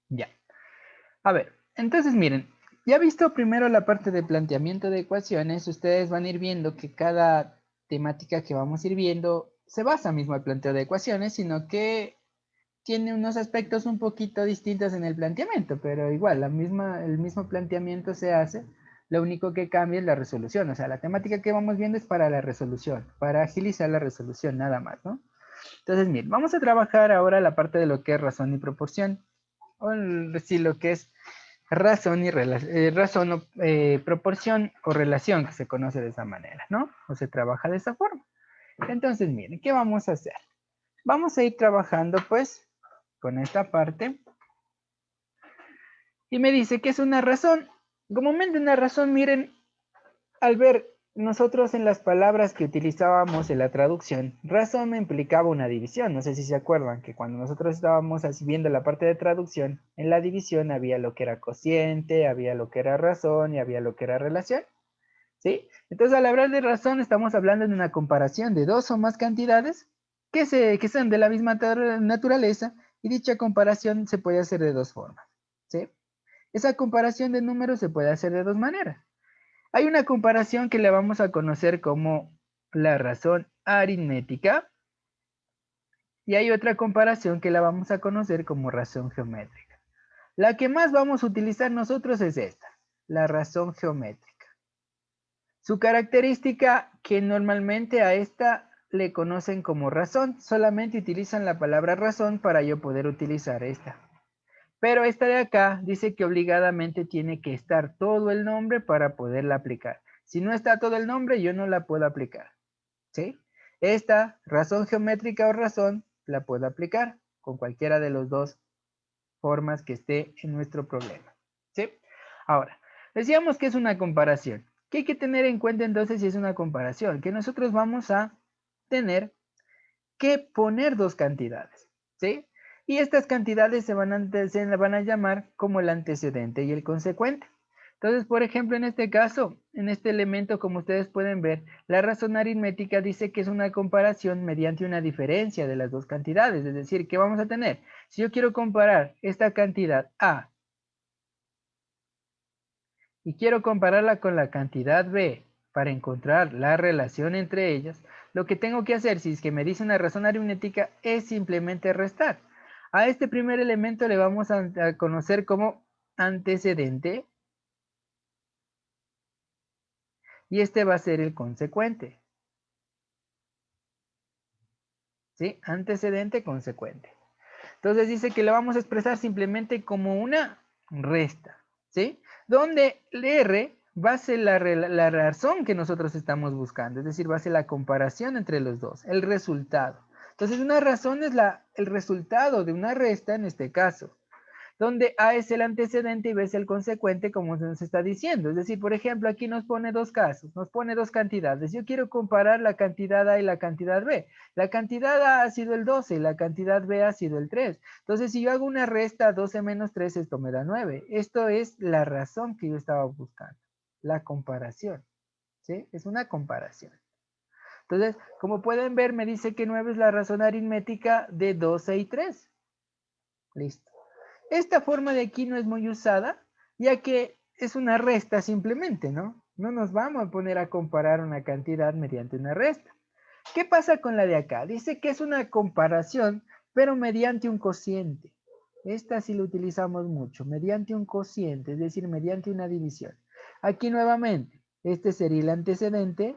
Ya. A ver, entonces miren, ya visto primero la parte de planteamiento de ecuaciones, ustedes van a ir viendo que cada temática que vamos a ir viendo se basa mismo al planteo de ecuaciones, sino que tiene unos aspectos un poquito distintos en el planteamiento, pero igual, el mismo planteamiento se hace, lo único que cambia es la resolución, o sea, la temática que vamos viendo es para la resolución, para agilizar la resolución nada más, ¿no? Entonces, miren, vamos a trabajar ahora la parte de lo que es razón y proporción, o decir lo que es razón y razón o proporción o relación, que se conoce de esa manera, ¿no? O se trabaja de esa forma. Entonces, miren, ¿qué vamos a hacer? Vamos a ir trabajando, pues, con esta parte. Y me dice que es una razón. Comúnmente una razón, miren, al ver nosotros en las palabras que utilizábamos en la traducción, razón me implicaba una división. No sé si se acuerdan que cuando nosotros estábamos así viendo la parte de traducción, en la división había lo que era cociente, había lo que era razón y había lo que era relación. ¿Sí? Entonces, al hablar de razón, estamos hablando de una comparación de dos o más cantidades que son de la misma naturaleza y dicha comparación se puede hacer de dos formas. ¿Sí? Esa comparación de números se puede hacer de dos maneras. Hay una comparación que le vamos a conocer como la razón aritmética y hay otra comparación que la vamos a conocer como razón geométrica. La que más vamos a utilizar nosotros es esta, la razón geométrica. Su característica que normalmente a esta le conocen como razón, solamente utilizan la palabra razón para yo poder utilizar esta. Pero esta de acá dice que obligadamente tiene que estar todo el nombre para poderla aplicar. Si no está todo el nombre, yo no la puedo aplicar. ¿Sí? Esta razón geométrica o razón la puedo aplicar con cualquiera de las dos formas que esté en nuestro problema. ¿Sí? Ahora, decíamos que es una comparación. ¿Qué hay que tener en cuenta entonces si es una comparación? Que nosotros vamos a tener que poner dos cantidades. ¿Sí? Y estas cantidades se van a llamar como el antecedente y el consecuente. Entonces, por ejemplo, en este caso, en este elemento, como ustedes pueden ver, la razón aritmética dice que es una comparación mediante una diferencia de las dos cantidades. Es decir, ¿qué vamos a tener? Si yo quiero comparar esta cantidad A y quiero compararla con la cantidad B para encontrar la relación entre ellas, lo que tengo que hacer, si es que me dice una razón aritmética, es simplemente restar. A este primer elemento le vamos a conocer como antecedente y este va a ser el consecuente. ¿Sí? Antecedente, consecuente. Entonces dice que lo vamos a expresar simplemente como una resta. ¿Sí? Donde el R va a ser la razón que nosotros estamos buscando, es decir, va a ser la comparación entre los dos, el resultado. Entonces una razón es el resultado de una resta en este caso, donde A es el antecedente y B es el consecuente, como se nos está diciendo. Es decir, por ejemplo, aquí nos pone dos casos, nos pone dos cantidades. Yo quiero comparar la cantidad A y la cantidad B. La cantidad A ha sido el 12 y la cantidad B ha sido el 3. Entonces, si yo hago una resta, 12 menos 3, esto me da 9. Esto es la razón que yo estaba buscando, la comparación. ¿Sí? Es una comparación. Entonces, como pueden ver, me dice que 9 es la razón aritmética de 12 y 3. Listo. Esta forma de aquí no es muy usada, ya que es una resta simplemente, ¿no? No nos vamos a poner a comparar una cantidad mediante una resta. ¿Qué pasa con la de acá? Dice que es una comparación, pero mediante un cociente. Esta sí lo utilizamos mucho, mediante un cociente, es decir, mediante una división. Aquí nuevamente, este sería el antecedente,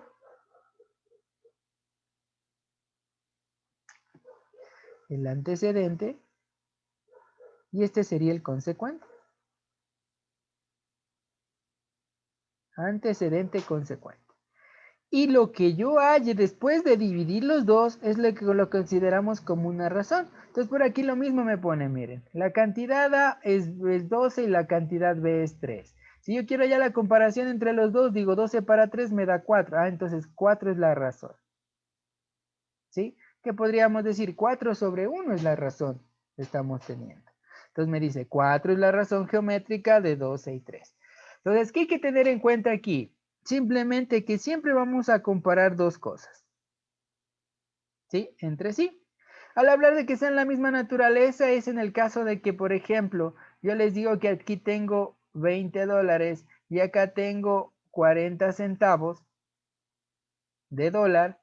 y este sería el consecuente. Antecedente, consecuente. Y lo que yo halle después de dividir los dos es lo que lo consideramos como una razón. Entonces por aquí lo mismo me pone, miren, la cantidad A es 12 y la cantidad B es 3. Si yo quiero ya la comparación entre los dos, digo 12 para 3 me da 4. Ah, entonces 4 es la razón. ¿Sí? ¿Qué podríamos decir? 4 sobre 1 es la razón que estamos teniendo. Entonces me dice 4 es la razón geométrica de 12 y 3. Entonces, ¿qué hay que tener en cuenta aquí? Simplemente que siempre vamos a comparar dos cosas, ¿sí? Entre sí. Al hablar de que sean la misma naturaleza es en el caso de que, por ejemplo, yo les digo que aquí tengo 20 dólares y acá tengo 40 centavos de dólar,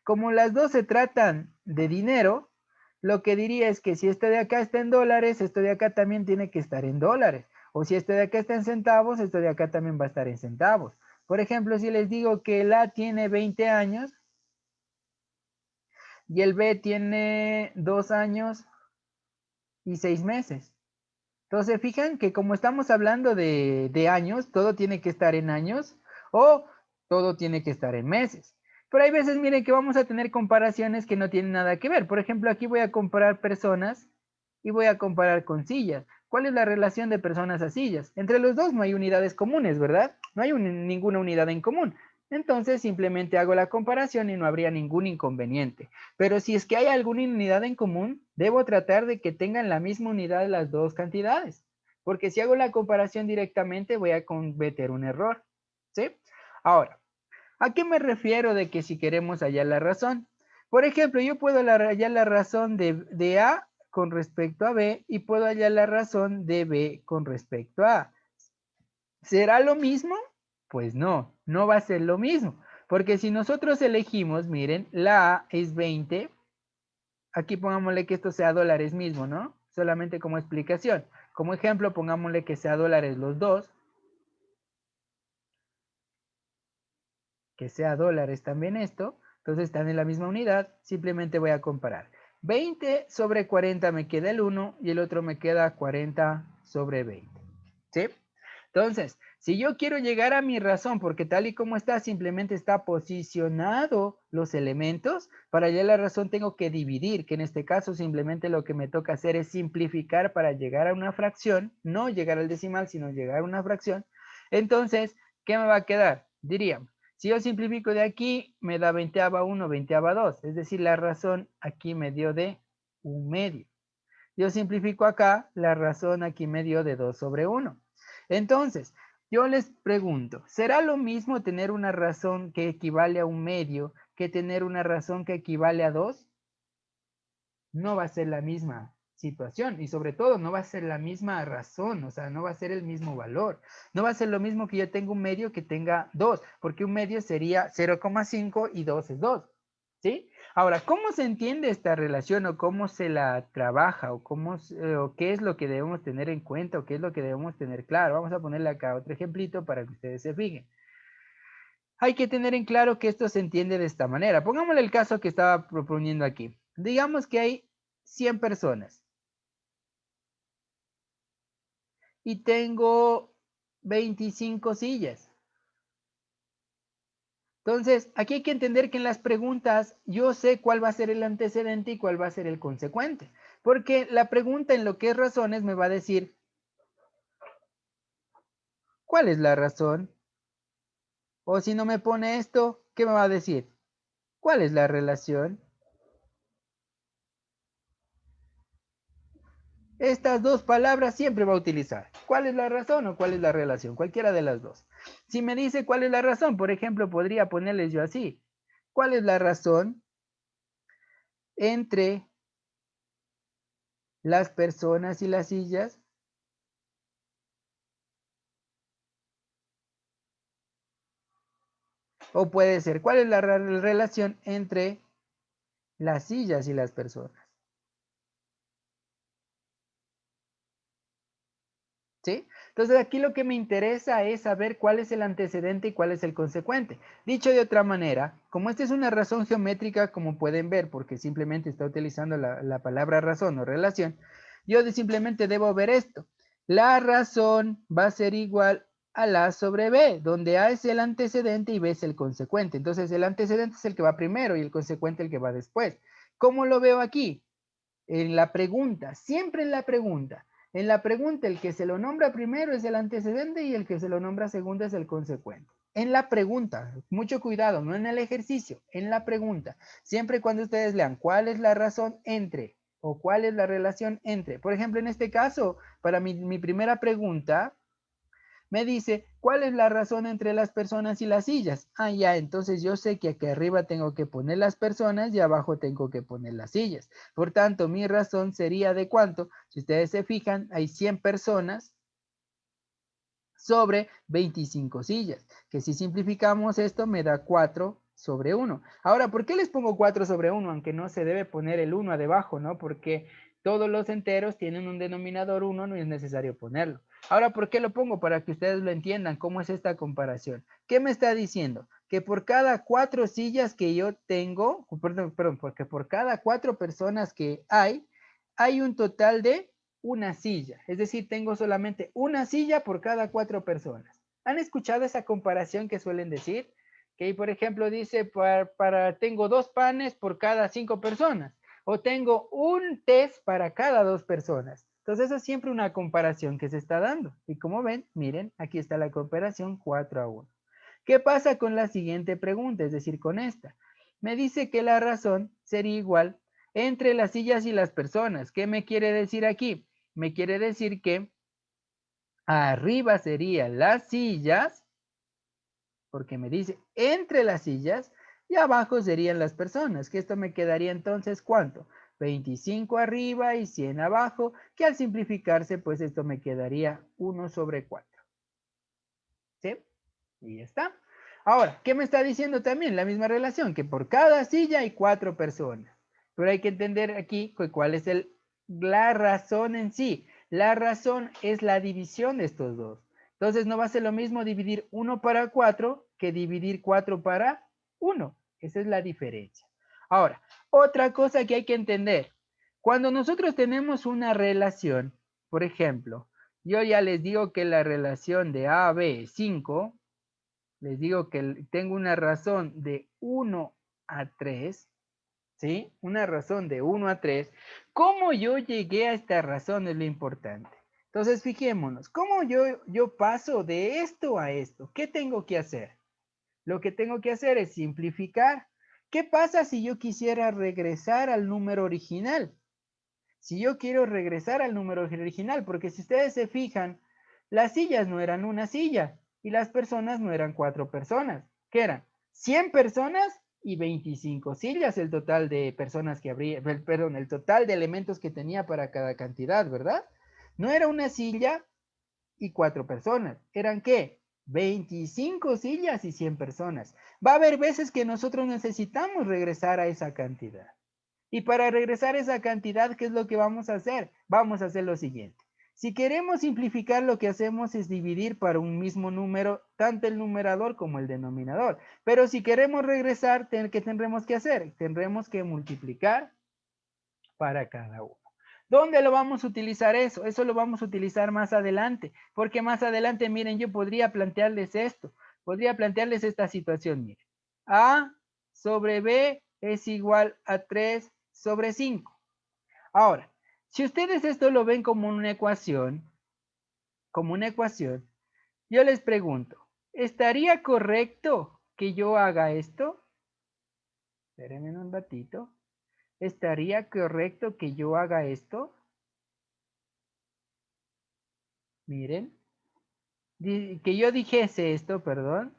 como las dos se tratan de dinero, lo que diría es que si este de acá está en dólares, esto de acá también tiene que estar en dólares. O si este de acá está en centavos, esto de acá también va a estar en centavos. Por ejemplo, si les digo que el A tiene 20 años y el B tiene 2 años y 6 meses. Entonces, fijan que como estamos hablando de años, todo tiene que estar en años o todo tiene que estar en meses. Pero hay veces, miren, que vamos a tener comparaciones que no tienen nada que ver. Por ejemplo, aquí voy a comparar personas y voy a comparar con sillas. ¿Cuál es la relación de personas a sillas? Entre los dos no hay unidades comunes, ¿verdad? No hay ninguna unidad en común. Entonces simplemente hago la comparación y no habría ningún inconveniente. Pero si es que hay alguna unidad en común, debo tratar de que tengan la misma unidad las dos cantidades. Porque si hago la comparación directamente voy a cometer un error. ¿Sí? Ahora, ¿a qué me refiero de que si queremos hallar la razón? Por ejemplo, yo puedo hallar la razón de A con respecto a B y puedo hallar la razón de B con respecto a A. ¿Será lo mismo? Pues no, no va a ser lo mismo. Porque si nosotros elegimos, miren, la A es 20, aquí pongámosle que esto sea dólares mismo, ¿no? Solamente como explicación. Como ejemplo, pongámosle que sea dólares los dos, que sea dólares también esto, entonces están en la misma unidad, simplemente voy a comparar. 20 sobre 40 me queda el 1 y el otro me queda 40 sobre 20. ¿Sí? Entonces, si yo quiero llegar a mi razón, porque tal y como está, simplemente está posicionado los elementos, para hallar la razón tengo que dividir, que en este caso simplemente lo que me toca hacer es simplificar para llegar a una fracción, no llegar al decimal, sino llegar a una fracción. Entonces, ¿qué me va a quedar? Diríamos, si yo simplifico de aquí, me da 20/1, 20/2, es decir, la razón aquí me dio de 1/2. Yo simplifico acá, la razón aquí me dio de 2 sobre 1. Entonces, yo les pregunto, ¿será lo mismo tener una razón que equivale a 1/2 que tener una razón que equivale a 2? No va a ser la misma situación y sobre todo no va a ser la misma razón, o sea, no va a ser el mismo valor. No va a ser lo mismo que yo tenga 1/2 que tenga 2, porque 1/2 sería 0,5 y 2 es 2, ¿sí? Ahora, ¿cómo se entiende esta relación o cómo se la trabaja o qué es lo que debemos tener en cuenta o qué es lo que debemos tener claro? Vamos a ponerle acá otro ejemplito para que ustedes se fijen. Hay que tener en claro que esto se entiende de esta manera. Pongámosle el caso que estaba proponiendo aquí. Digamos que hay 100 personas y tengo 25 sillas. Entonces, aquí hay que entender que en las preguntas yo sé cuál va a ser el antecedente y cuál va a ser el consecuente. Porque la pregunta en lo que es razones me va a decir, ¿cuál es la razón? O si no me pone esto, ¿qué me va a decir? ¿Cuál es la relación? Estas dos palabras siempre va a utilizar. ¿Cuál es la razón o cuál es la relación? Cualquiera de las dos. Si me dice cuál es la razón, por ejemplo, podría ponerles yo así. ¿Cuál es la razón entre las personas y las sillas? O puede ser, ¿cuál es la relación entre las sillas y las personas? ¿Sí? Entonces aquí lo que me interesa es saber cuál es el antecedente y cuál es el consecuente. Dicho de otra manera, como esta es una razón geométrica, como pueden ver, porque simplemente está utilizando la palabra razón o relación, yo simplemente debo ver esto. La razón va a ser igual a la sobre B, donde A es el antecedente y B es el consecuente. Entonces el antecedente es el que va primero y el consecuente el que va después. ¿Cómo lo veo aquí? En la pregunta, siempre en la pregunta. En la pregunta, el que se lo nombra primero es el antecedente y el que se lo nombra segundo es el consecuente. En la pregunta, mucho cuidado, no en el ejercicio, en la pregunta. Siempre cuando ustedes lean cuál es la razón entre o cuál es la relación entre. Por ejemplo, en este caso, para mi primera pregunta, Me dice, ¿cuál es la razón entre las personas y las sillas? Ah, ya, entonces yo sé que aquí arriba tengo que poner las personas y abajo tengo que poner las sillas. Por tanto, mi razón sería de cuánto. Si ustedes se fijan, hay 100 personas sobre 25 sillas, que si simplificamos esto me da 4 sobre 1. Ahora, ¿por qué les pongo 4 sobre 1? Aunque no se debe poner el 1 debajo, ¿no? Porque todos los enteros tienen un denominador 1, no es necesario ponerlo. Ahora, ¿por qué lo pongo? Para que ustedes lo entiendan, ¿cómo es esta comparación? ¿Qué me está diciendo? Que por cada 4 sillas que yo tengo, perdón, porque por cada 4 personas que hay un total de una silla. Es decir, tengo solamente una silla por cada 4 personas. ¿Han escuchado esa comparación que suelen decir? Que, por ejemplo, dice, tengo 2 panes por cada 5 personas. O tengo un test para cada 2 personas. Entonces, eso es siempre una comparación que se está dando. Y como ven, miren, aquí está la comparación 4-1. ¿Qué pasa con la siguiente pregunta? Es decir, con esta. Me dice que la razón sería igual entre las sillas y las personas. ¿Qué me quiere decir aquí? Me quiere decir que arriba serían las sillas, porque me dice entre las sillas, y abajo serían las personas, que esto me quedaría entonces, ¿cuánto? 25 arriba y 100 abajo, que al simplificarse, pues esto me quedaría 1 sobre 4. ¿Sí? Y ya está. Ahora, ¿qué me está diciendo también? La misma relación, que por cada silla hay 4 personas. Pero hay que entender aquí cuál es la razón en sí. La razón es la división de estos dos. Entonces no va a ser lo mismo dividir 1 para 4 que dividir 4 para 1. Esa es la diferencia. Ahora, otra cosa que hay que entender. Cuando nosotros tenemos una relación, por ejemplo, yo ya les digo que la relación de A a B es 5, les digo que tengo una razón de 1 a 3, ¿sí? Una razón de 1 a 3. ¿Cómo yo llegué a esta razón? Es lo importante. Entonces, fijémonos, ¿cómo yo paso de esto a esto? ¿Qué tengo que hacer? Lo que tengo que hacer es simplificar. ¿Qué pasa si yo quisiera regresar al número original? Si yo quiero regresar al número original, porque si ustedes se fijan, las sillas no eran una silla y las personas no eran 4 personas, que eran 100 personas y 25 sillas el total de personas que habría, perdón, el total de elementos que tenía para cada cantidad, ¿verdad? No era una silla y 4 personas, ¿eran qué? 25 sillas y 100 personas. Va a haber veces que nosotros necesitamos regresar a esa cantidad. Y para regresar esa cantidad, ¿qué es lo que vamos a hacer? Vamos a hacer lo siguiente. Si queremos simplificar, lo que hacemos es dividir para un mismo número, tanto el numerador como el denominador. Pero si queremos regresar, ¿qué tendremos que hacer? Tendremos que multiplicar para cada uno. ¿Dónde lo vamos a utilizar eso? Eso lo vamos a utilizar más adelante, porque más adelante, miren, yo podría plantearles esto. Podría plantearles esta situación, miren. A sobre B es igual a 3 sobre 5. Ahora, si ustedes esto lo ven como una ecuación, yo les pregunto, ¿estaría correcto que yo haga esto? Espérenme un ratito. ¿Estaría correcto que yo haga esto? Miren, que yo dijese esto, perdón.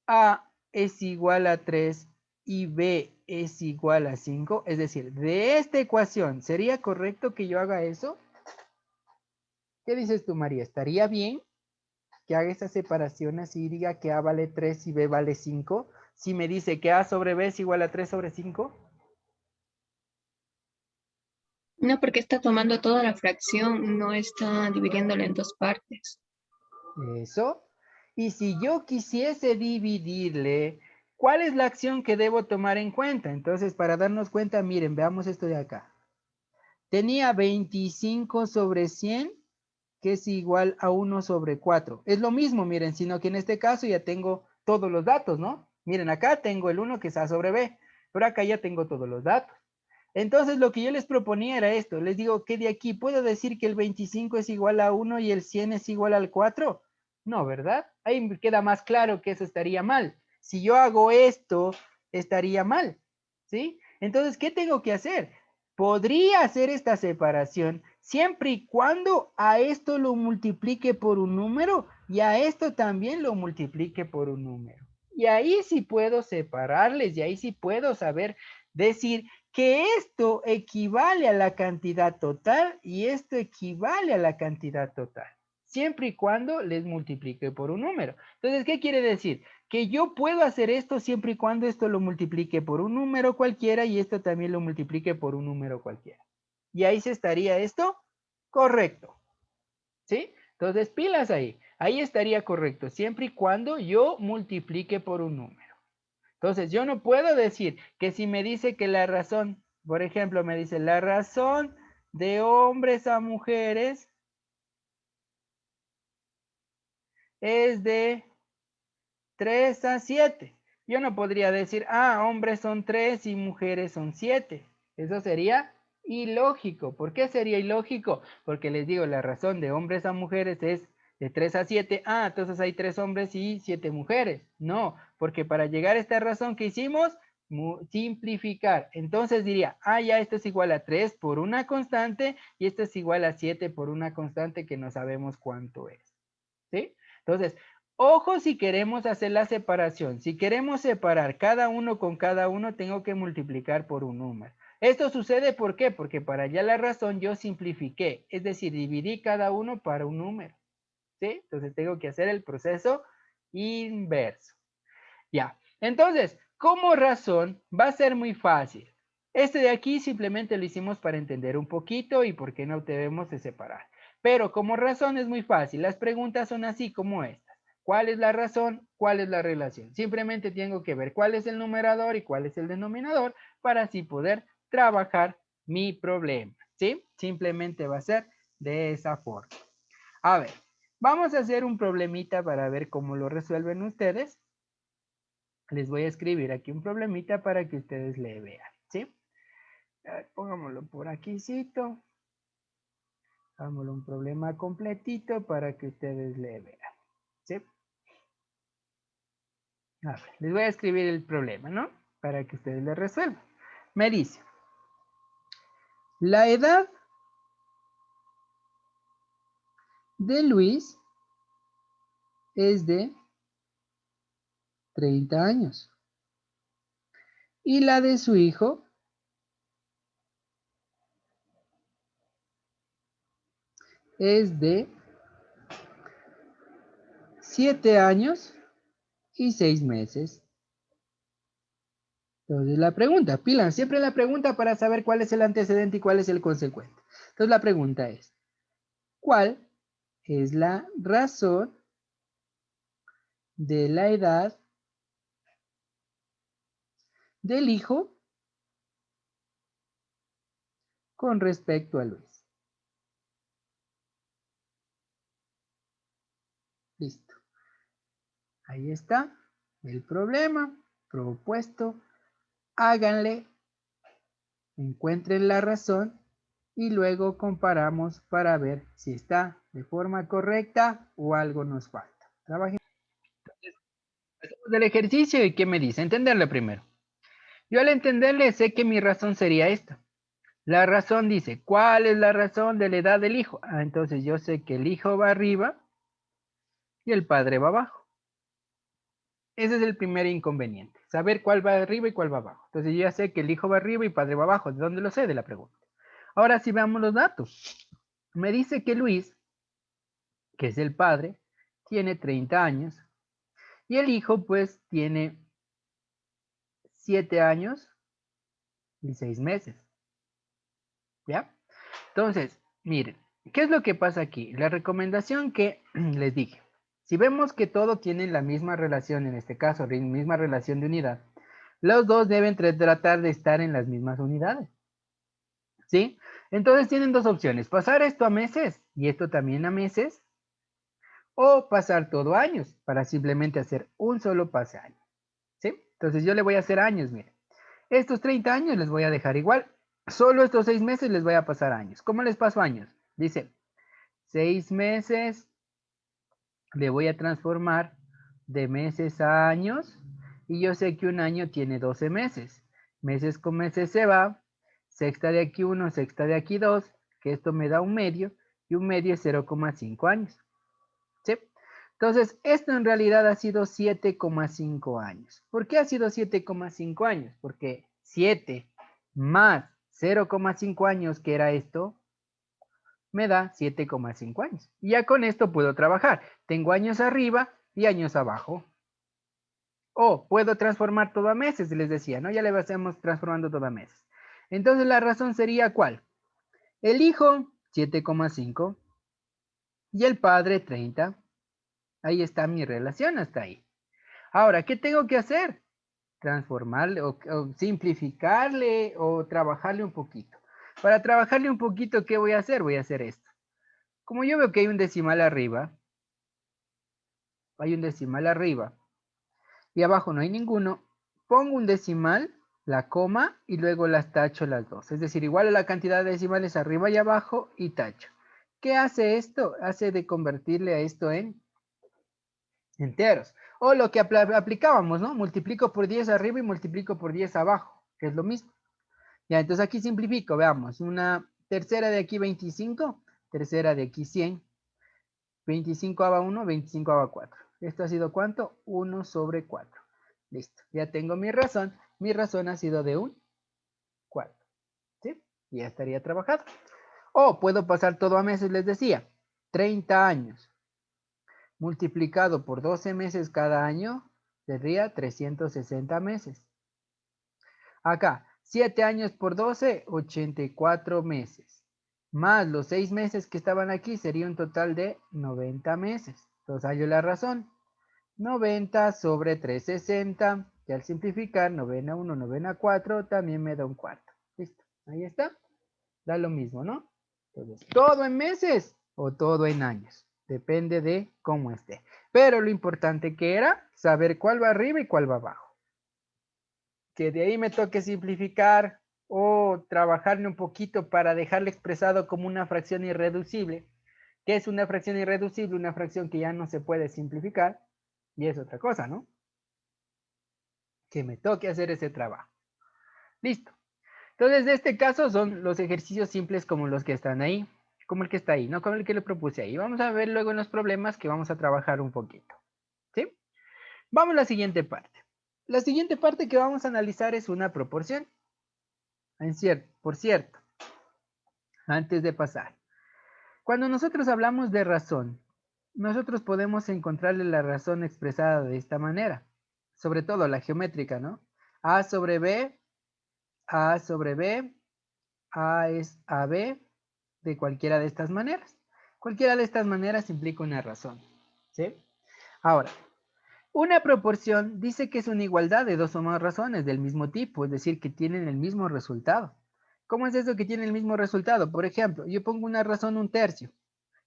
A es igual a 3 y B es igual a 5. Es decir, de esta ecuación, ¿sería correcto que yo haga eso? ¿Qué dices tú, María? ¿Estaría bien que haga esa separación así y diga que A vale 3 y B vale 5? Si me dice que A sobre B es igual a 3 sobre 5. No, porque está tomando toda la fracción, no está dividiéndola en dos partes. Eso. Y si yo quisiese dividirle, ¿cuál es la acción que debo tomar en cuenta? Entonces, para darnos cuenta, miren, veamos esto de acá. Tenía 25 sobre 100, que es igual a 1 sobre 4. Es lo mismo, miren, sino que en este caso ya tengo todos los datos, ¿no? Miren, acá tengo el 1 que es A sobre B, pero acá ya tengo todos los datos. Entonces, lo que yo les proponía era esto. Les digo que de aquí puedo decir que el 25 es igual a 1 y el 100 es igual al 4. No, ¿verdad? Ahí me queda más claro que eso estaría mal. Si yo hago esto, estaría mal, ¿sí? Entonces, ¿qué tengo que hacer? Podría hacer esta separación siempre y cuando a esto lo multiplique por un número y a esto también lo multiplique por un número. Y ahí sí puedo separarles y ahí sí puedo saber decir que esto equivale a la cantidad total y esto equivale a la cantidad total, siempre y cuando les multiplique por un número. Entonces, ¿qué quiere decir? Que yo puedo hacer esto siempre y cuando esto lo multiplique por un número cualquiera y esto también lo multiplique por un número cualquiera. Y ahí se estaría esto correcto. ¿Sí? Entonces, pilas ahí. Ahí estaría correcto, siempre y cuando yo multiplique por un número. Entonces, yo no puedo decir que si me dice que la razón, por ejemplo, me dice la razón de hombres a mujeres es de 3 a 7. Yo no podría decir, hombres son 3 y mujeres son 7. Eso sería ilógico. ¿Por qué sería ilógico? Porque les digo, la razón de hombres a mujeres es de 3 a 7. Entonces hay 3 hombres y 7 mujeres. No, porque para llegar a esta razón que hicimos, simplificar. Entonces diría, ya esto es igual a 3 por una constante y esto es igual a 7 por una constante que no sabemos cuánto es. ¿Sí? Entonces, ojo si queremos hacer la separación. Si queremos separar cada uno con cada uno, tengo que multiplicar por un número. Esto sucede, ¿por qué? Porque para hallar la razón yo simplifiqué, es decir, dividí cada uno para un número. ¿Sí? Entonces tengo que hacer el proceso inverso. Ya, entonces, como razón va a ser muy fácil. Este de aquí simplemente lo hicimos para entender un poquito y por qué no debemos de separar. Pero como razón es muy fácil. Las preguntas son así como estas. ¿Cuál es la razón? ¿Cuál es la relación? Simplemente tengo que ver cuál es el numerador y cuál es el denominador para así poder trabajar mi problema. ¿Sí? Simplemente va a ser de esa forma. A ver, vamos a hacer un problemita para ver cómo lo resuelven ustedes. Les voy a escribir aquí un problemita para que ustedes le vean, ¿sí? A ver, pongámoslo por aquícito. Hagámoslo un problema completito para que ustedes le vean, ¿sí? A ver, les voy a escribir el problema, ¿no? Para que ustedes le resuelvan. Me dice, la edad de Luis es de 30 años y la de su hijo es de 7 años y 6 meses. Entonces la pregunta, pila, siempre la pregunta para saber cuál es el antecedente y cuál es el consecuente. Entonces la pregunta es, ¿cuál es la razón de la edad del hijo con respecto a Luis? Listo. Ahí está el problema propuesto. Háganle, encuentren la razón y luego comparamos para ver si está de forma correcta o algo nos falta. Trabajen. Hacemos el ejercicio y ¿qué me dice? Entenderle primero. Yo al entenderle sé que mi razón sería esta. La razón dice, ¿cuál es la razón de la edad del hijo? Entonces yo sé que el hijo va arriba y el padre va abajo. Ese es el primer inconveniente, saber cuál va arriba y cuál va abajo. Entonces yo ya sé que el hijo va arriba y el padre va abajo. ¿De dónde lo sé? De la pregunta. Ahora sí veamos los datos. Me dice que Luis, que es el padre, tiene 30 años y el hijo pues tiene 7 años y 6 meses. ¿Ya? Entonces, miren, ¿qué es lo que pasa aquí? La recomendación que les dije, si vemos que todo tiene la misma relación, en este caso, la misma relación de unidad, los dos deben tratar de estar en las mismas unidades. ¿Sí? Entonces tienen dos opciones, pasar esto a meses y esto también a meses, o pasar todo a años para simplemente hacer un solo pase a años. ¿Sí? Entonces yo le voy a hacer años, miren. Estos 30 años les voy a dejar igual. Solo estos 6 meses les voy a pasar años. ¿Cómo les paso años? Dice, 6 meses le voy a transformar de meses a años. Y yo sé que un año tiene 12 meses. Meses con meses se va. Sexta de aquí 1, sexta de aquí 2. que esto me da 1/2, y 1/2 es 0,5 años. ¿Sí? Entonces, esto en realidad ha sido 7,5 años. ¿Por qué ha sido 7,5 años? Porque 7 más 0,5 años, que era esto, me da 7,5 años. Y ya con esto puedo trabajar. Tengo años arriba y años abajo. O puedo transformar todo a meses, les decía, ¿no? Ya le estamos transformando todo a meses. Entonces la razón sería ¿cuál? El hijo, 7,5, y el padre, 30. Ahí está mi relación hasta ahí. Ahora, ¿qué tengo que hacer? Transformarle o simplificarle o trabajarle un poquito. Para trabajarle un poquito, ¿qué voy a hacer? Voy a hacer esto. Como yo veo que hay un decimal arriba, y abajo no hay ninguno, pongo un decimal, la coma y luego las tacho las dos. Es decir, igual a la cantidad de decimales arriba y abajo y tacho. ¿Qué hace esto? Hace de convertirle a esto en enteros. O lo que aplicábamos, ¿no? Multiplico por 10 arriba y multiplico por 10 abajo, que es lo mismo. Ya, entonces aquí simplifico, veamos. Una tercera de aquí 25, tercera de aquí 100. 25 a 1, 25 a 4. ¿Esto ha sido cuánto? 1 sobre 4. Listo, ya tengo mi razón. Mi razón ha sido de un 4. ¿Sí? Ya estaría trabajado. O puedo pasar todo a meses, les decía. 30 años multiplicado por 12 meses cada año sería 360 meses. Acá, 7 años por 12, 84 meses. Más los 6 meses que estaban aquí sería un total de 90 meses. Entonces hallo la razón. 90 sobre 360, y al simplificar, novena 1, novena 4, también me da un cuarto. Listo, ahí está. Da lo mismo, ¿no? Entonces, ¿todo en meses o todo en años? Depende de cómo esté. Pero lo importante que era saber cuál va arriba y cuál va abajo. Que de ahí me toque simplificar o trabajarle un poquito para dejarle expresado como una fracción irreducible. ¿Qué es una fracción irreducible? Una fracción que ya no se puede simplificar. Y es otra cosa, ¿no? Que me toque hacer ese trabajo. Listo. Entonces, de este caso son los ejercicios simples como los que están ahí, como el que está ahí, no como el que le propuse ahí. Vamos a ver luego en los problemas que vamos a trabajar un poquito. ¿Sí? Vamos a la siguiente parte. La siguiente parte que vamos a analizar es una proporción. Por cierto, antes de pasar, cuando nosotros hablamos de razón, nosotros podemos encontrarle la razón expresada de esta manera, sobre todo la geométrica, ¿no? A sobre B, A sobre B, A es AB, de cualquiera de estas maneras. Cualquiera de estas maneras implica una razón, ¿sí? Ahora, una proporción dice que es una igualdad de dos o más razones del mismo tipo, es decir, que tienen el mismo resultado. ¿Cómo es eso que tienen el mismo resultado? Por ejemplo, yo pongo una razón 1/3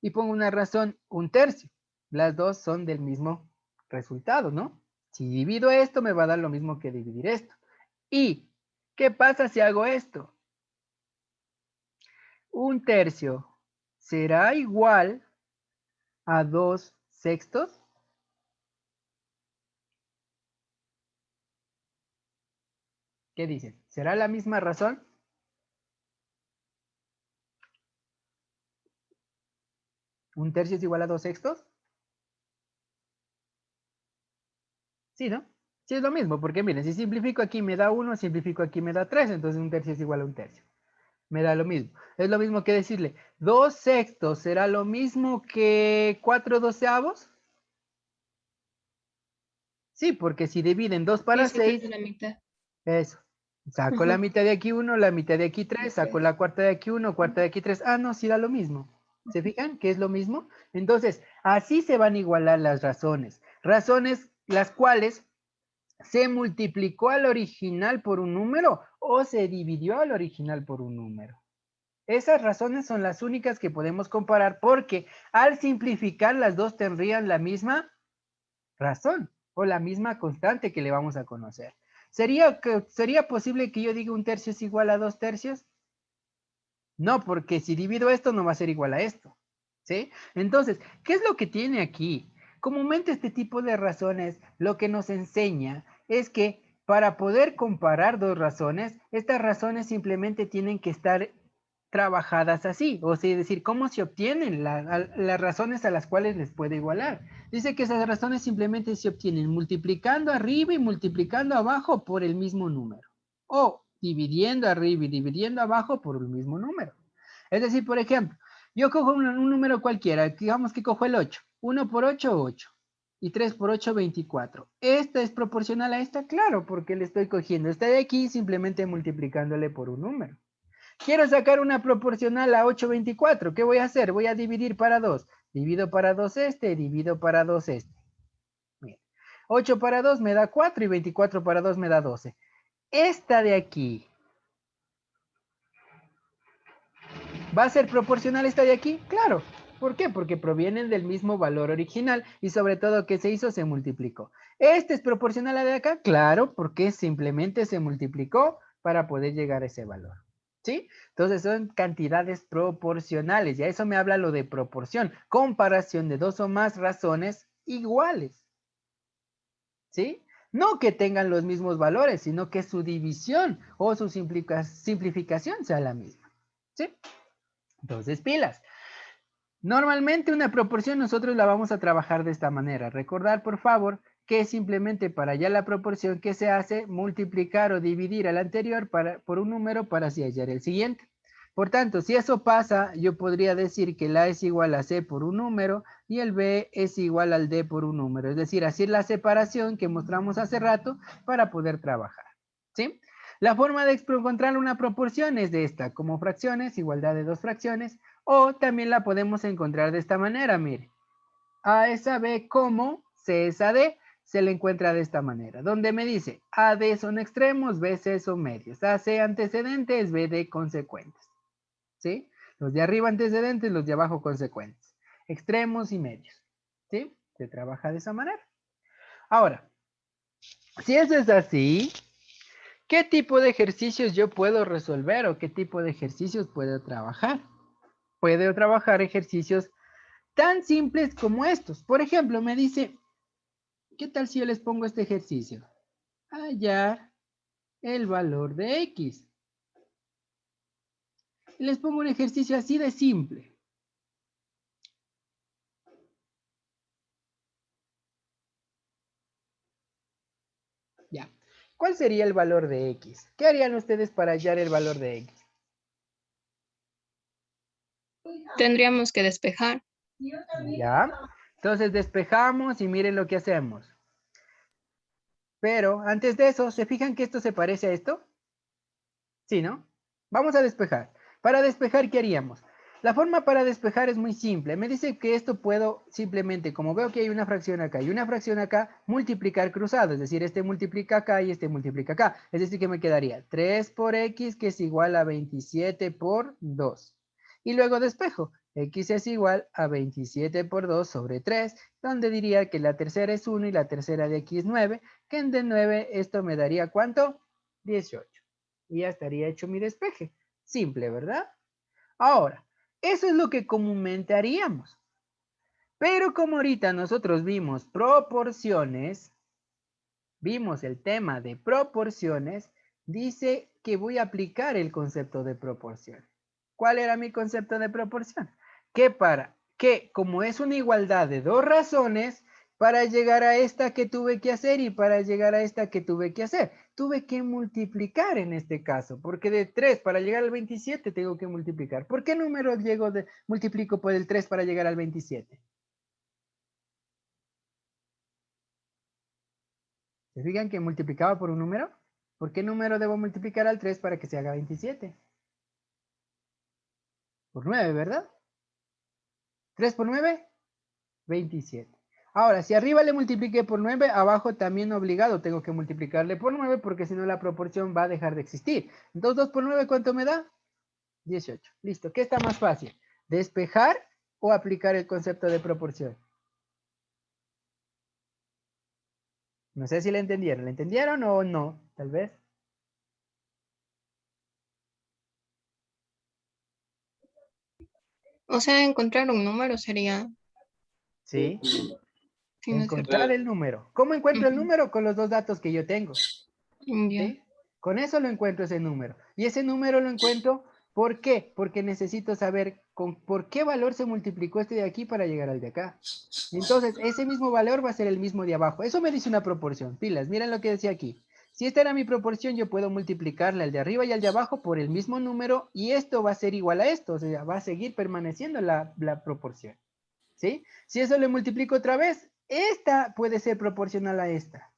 y pongo una razón 1/3. Las dos son del mismo resultado, ¿no? Si divido esto, me va a dar lo mismo que dividir esto. ¿Y qué pasa si hago esto? 1/3 será igual a 2/6. ¿Qué dicen? ¿Será la misma razón? 1/3 es igual a 2/6. Sí, ¿no? Sí, es lo mismo, porque miren, si simplifico aquí me da 1, simplifico aquí me da 3, entonces 1/3 es igual a 1/3. Me da lo mismo. Es lo mismo que decirle, 2/6 será lo mismo que 4/12. Sí, porque si dividen 2 Sí, para se pierde 6, la mitad. eso. Saco la Ajá, mitad de aquí 1, la mitad de aquí 3, saco después. la cuarta de aquí 1, cuarta de aquí 3. Ah, no, sí da lo mismo. ¿Se fijan que es lo mismo? Entonces, así se van a igualar las razones. Razones las cuales se multiplicó al original por un número o se dividió al original por un número. Esas razones son las únicas que podemos comparar porque al simplificar las dos tendrían la misma razón o la misma constante que le vamos a conocer. ¿Sería posible que yo diga 1/3 es igual a 2/3? No, porque si divido esto no va a ser igual a esto. ¿Sí? Entonces, ¿qué es lo que tiene aquí? Comúnmente este tipo de razones lo que nos enseña es que para poder comparar dos razones, estas razones simplemente tienen que estar trabajadas así, o sea, es decir, cómo se obtienen las razones a las cuales les puede igualar. Dice que esas razones simplemente se obtienen multiplicando arriba y multiplicando abajo por el mismo número, o dividiendo arriba y dividiendo abajo por el mismo número. Es decir, por ejemplo, yo cojo un número cualquiera, digamos que cojo el 8, 1 por 8, 8, y 3 por 8, 24. ¿Esta es proporcional a esta? Claro, porque le estoy cogiendo esta de aquí simplemente multiplicándole por un número. Quiero sacar una proporcional a 8, 24. ¿Qué voy a hacer? Voy a dividir para 2. Divido para 2 este, divido para 2 este. Bien. 8 para 2 me da 4 y 24 para 2 me da 12. Esta de aquí, ¿va a ser proporcional esta de aquí? Claro. ¿Por qué? Porque provienen del mismo valor original y sobre todo, ¿qué se hizo? Se multiplicó. ¿Este es proporcional a la de acá? Claro, porque simplemente se multiplicó para poder llegar a ese valor. ¿Sí? Entonces son cantidades proporcionales y a eso me habla lo de proporción, comparación de dos o más razones iguales. ¿Sí? No que tengan los mismos valores, sino que su división o su simplificación sea la misma. ¿Sí? Entonces, pilas. Normalmente una proporción nosotros la vamos a trabajar de esta manera. Recordar, por favor, que simplemente para hallar la proporción que se hace, multiplicar o dividir al anterior por un número para así hallar el siguiente. Por tanto, si eso pasa, yo podría decir que el A es igual a C por un número y el B es igual al D por un número. Es decir, así es la separación que mostramos hace rato para poder trabajar. ¿Sí? La forma de encontrar una proporción es de esta, como fracciones, igualdad de dos fracciones, o también la podemos encontrar de esta manera, mire. A es a B como C es a D, se le encuentra de esta manera, donde me dice AD son extremos, BC son medios, AC antecedentes, BD consecuentes. ¿Sí? Los de arriba antecedentes, los de abajo consecuentes. Extremos y medios. ¿Sí? Se trabaja de esa manera. Ahora, si eso es así, ¿qué tipo de ejercicios yo puedo resolver o qué tipo de ejercicios puedo trabajar? Puedo trabajar ejercicios tan simples como estos. Por ejemplo, me dice, ¿qué tal si yo les pongo este ejercicio? Hallar el valor de X. Y les pongo un ejercicio así de simple. Ya. ¿Cuál sería el valor de X? ¿Qué harían ustedes para hallar el valor de X? Tendríamos que despejar. Ya. Entonces despejamos y miren lo que hacemos. Pero antes de eso, ¿se fijan que esto se parece a esto? Sí, ¿no? Vamos a despejar. Para despejar, ¿qué haríamos? La forma para despejar es muy simple. Me dice que esto puedo simplemente, como veo que hay una fracción acá y una fracción acá, multiplicar cruzado. Es decir, este multiplica acá y este multiplica acá. Es decir, que me quedaría 3 por X, que es igual a 27 por 2. Y luego despejo. X es igual a 27 por 2 sobre 3, donde diría que la tercera es 1 y la tercera de aquí es 9, que en de 9 esto me daría ¿cuánto? 18. Y ya estaría hecho mi despeje. Simple, ¿verdad? Ahora, eso es lo que comúnmente haríamos. Pero como ahorita nosotros vimos proporciones, vimos el tema de proporciones, dice que voy a aplicar el concepto de proporción. ¿Cuál era mi concepto de proporción? Que como es una igualdad de dos razones, para llegar a esta que tuve que hacer y para llegar a esta que tuve que hacer, tuve que multiplicar en este caso, porque de 3 para llegar al 27 tengo que multiplicar. ¿Por qué número multiplico por el 3 para llegar al 27? ¿Se fijan que multiplicaba por un número? ¿Por qué número debo multiplicar al 3 para que se haga 27? Por 9, ¿verdad? 3 por 9, 27. Ahora, si arriba le multipliqué por 9, abajo también obligado tengo que multiplicarle por 9 porque si no la proporción va a dejar de existir. Entonces 2 por 9, ¿cuánto me da? 18. Listo. ¿Qué está más fácil? ¿Despejar o aplicar el concepto de proporción? No sé si le entendieron. ¿Le entendieron o no? Tal vez. O sea, encontrar un número sería, Sí. sí, ¿no es cierto? Encontrar el número. ¿Cómo encuentro el Ujú. número? Con los dos datos que yo tengo. Ya. ¿Sí? Con eso lo encuentro ese número. Y ese número lo encuentro ¿Por qué? Porque necesito saber por qué valor se multiplicó este de aquí para llegar al de acá. Entonces, ese mismo valor va a ser el mismo de abajo. Eso me dice una proporción. Pilas, miren lo que decía aquí. Si esta era mi proporción, yo puedo multiplicarle al de arriba y al de abajo por el mismo número y esto va a ser igual a esto. O sea, va a seguir permaneciendo la proporción. ¿Sí? Si eso le multiplico otra vez, esta puede ser proporcional a esta.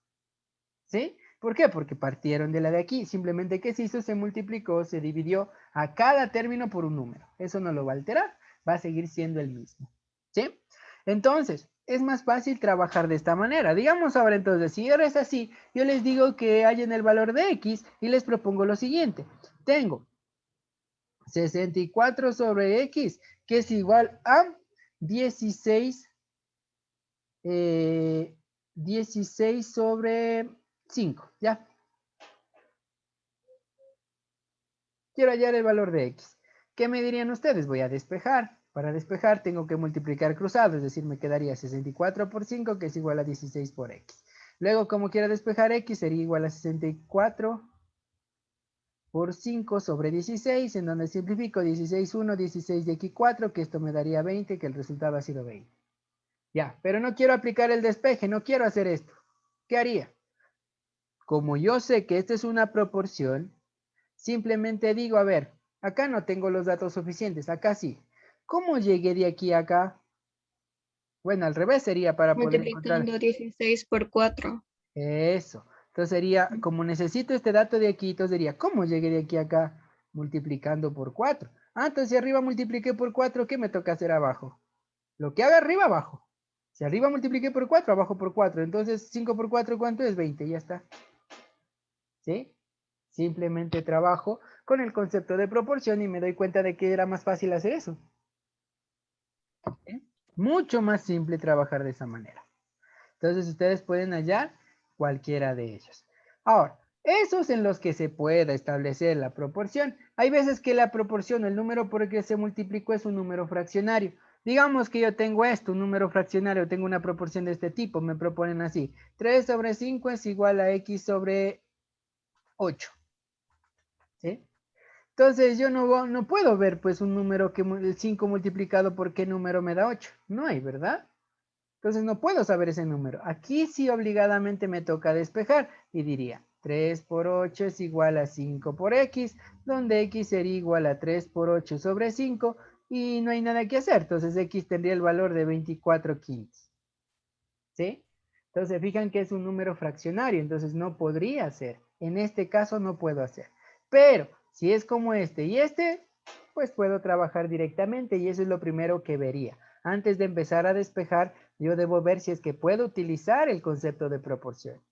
¿Sí? ¿Por qué? Porque partieron de la de aquí. Simplemente, ¿qué se hizo? Se multiplicó, se dividió a cada término por un número. Eso no lo va a alterar, va a seguir siendo el mismo. ¿Sí? Entonces, es más fácil trabajar de esta manera. Digamos ahora entonces, si ahora es así, yo les digo que hallen el valor de x y les propongo lo siguiente. Tengo 64 sobre x, que es igual a 16, 16 sobre 5, ¿ya? Quiero hallar el valor de x. ¿Qué me dirían ustedes? Voy a despejar. Para despejar tengo que multiplicar cruzado, es decir, me quedaría 64 por 5, que es igual a 16 por x. Luego, como quiero despejar x, sería igual a 64 por 5 sobre 16, en donde simplifico 16, 1, 16 de aquí 4, que esto me daría 20, que el resultado ha sido 20. Ya, pero no quiero aplicar el despeje, no quiero hacer esto. ¿Qué haría? Como yo sé que esta es una proporción, simplemente digo, a ver, acá no tengo los datos suficientes, acá sí. ¿Cómo llegué de aquí a acá? Bueno, al revés sería para poder encontrar Multiplicando 16 por 4. eso. Entonces sería, como necesito este dato de aquí, entonces diría, ¿cómo llegué de aquí a acá? Multiplicando por 4. Ah, entonces si arriba multipliqué por 4, ¿qué me toca hacer abajo? Lo que haga arriba, abajo. Si arriba multipliqué por 4, abajo por 4. Entonces 5 por 4, ¿cuánto es? 20, ya está. ¿Sí? Simplemente trabajo con el concepto de proporción y me doy cuenta de que era más fácil hacer eso. ¿Sí? Mucho más simple trabajar de esa manera. Entonces ustedes pueden hallar cualquiera de ellos. Ahora, esos en los que se pueda establecer la proporción. Hay veces que la proporción, el número por el que se multiplicó es un número fraccionario. Digamos que yo tengo esto, un número fraccionario, tengo una proporción de este tipo, me proponen así. 3 sobre 5 es igual a x sobre 8. ¿Sí? Entonces yo no puedo ver pues un número que el 5 multiplicado por qué número me da 8. No hay, ¿verdad? Entonces no puedo saber ese número. Aquí sí obligadamente me toca despejar y diría 3 por 8 es igual a 5 por x, donde x sería igual a 3 por 8 sobre 5 y no hay nada que hacer. Entonces x tendría el valor de 24 quintos. ¿Sí? Entonces fijan que es un número fraccionario, entonces no podría ser. En este caso no puedo hacer. Pero si es como este y este, pues puedo trabajar directamente y eso es lo primero que vería. Antes de empezar a despejar, yo debo ver si es que puedo utilizar el concepto de proporción.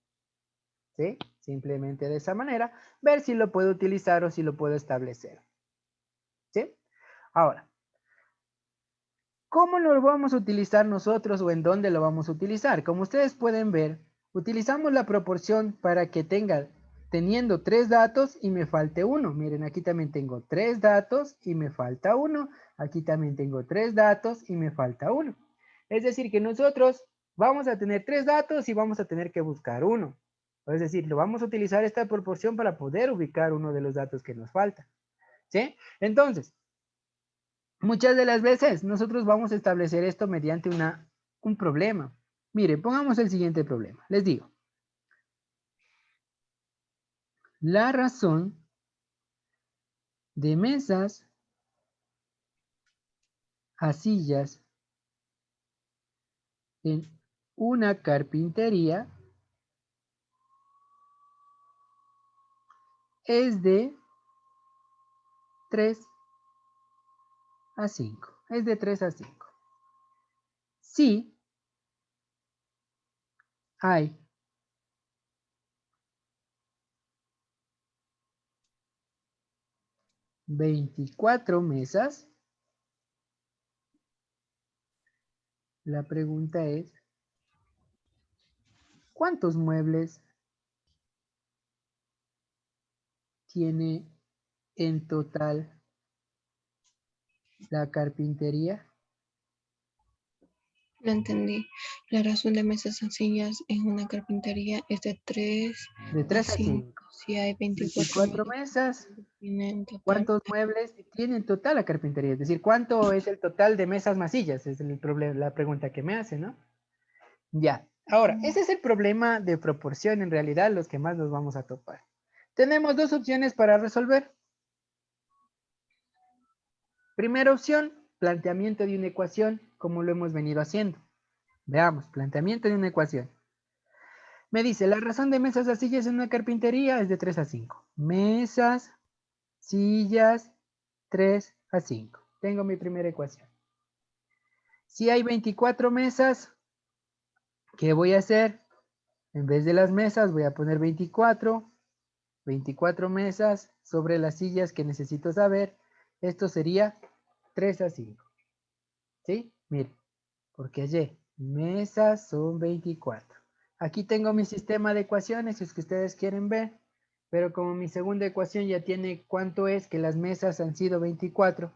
¿Sí? Simplemente de esa manera, ver si lo puedo utilizar o si lo puedo establecer. ¿Sí? Ahora, ¿cómo lo vamos a utilizar nosotros o en dónde lo vamos a utilizar? Como ustedes pueden ver, utilizamos la proporción para que tenga, teniendo 3 datos y me falte uno. Miren, aquí también tengo 3 datos y me falta uno. Aquí también tengo 3 datos y me falta uno. Es decir, que nosotros vamos a tener 3 datos y vamos a tener que buscar uno. Es decir, lo vamos a utilizar esta proporción para poder ubicar uno de los datos que nos falta. ¿Sí? Entonces, muchas de las veces nosotros vamos a establecer esto mediante un problema. Mire, pongamos el siguiente problema. Les digo, la razón de mesas a sillas en una carpintería es de 3 a 5. Es de 3 a 5. Si hay 24 mesas, la pregunta es, ¿cuántos muebles tiene en total la carpintería? No entendí. La razón de mesas sencillas en una carpintería es de 3 De a 3 a 5. 5. Si hay 24 mesas. en total. ¿Cuántos muebles tiene en total la carpintería? Es decir, ¿cuánto es el total de mesas más sillas? Es el problema, la pregunta que me hace, ¿no? Ya. Ahora, ese es el problema de proporción, en realidad, los que más nos vamos a topar. Tenemos dos opciones para resolver. Primera opción, planteamiento de una ecuación, como lo hemos venido haciendo. Veamos, planteamiento de una ecuación. Me dice, la razón de mesas a sillas en una carpintería es de 3 a 5. Mesas, sillas, 3 a 5. Tengo mi primera ecuación. Si hay 24 mesas, ¿qué voy a hacer? En vez de las mesas voy a poner 24 mesas sobre las sillas que necesito saber. Esto sería 3 a 5. ¿Sí? Mire, porque allí mesas son 24. Aquí tengo mi sistema de ecuaciones, si es que ustedes quieren ver. Pero como mi segunda ecuación ya tiene cuánto es que las mesas han sido 24.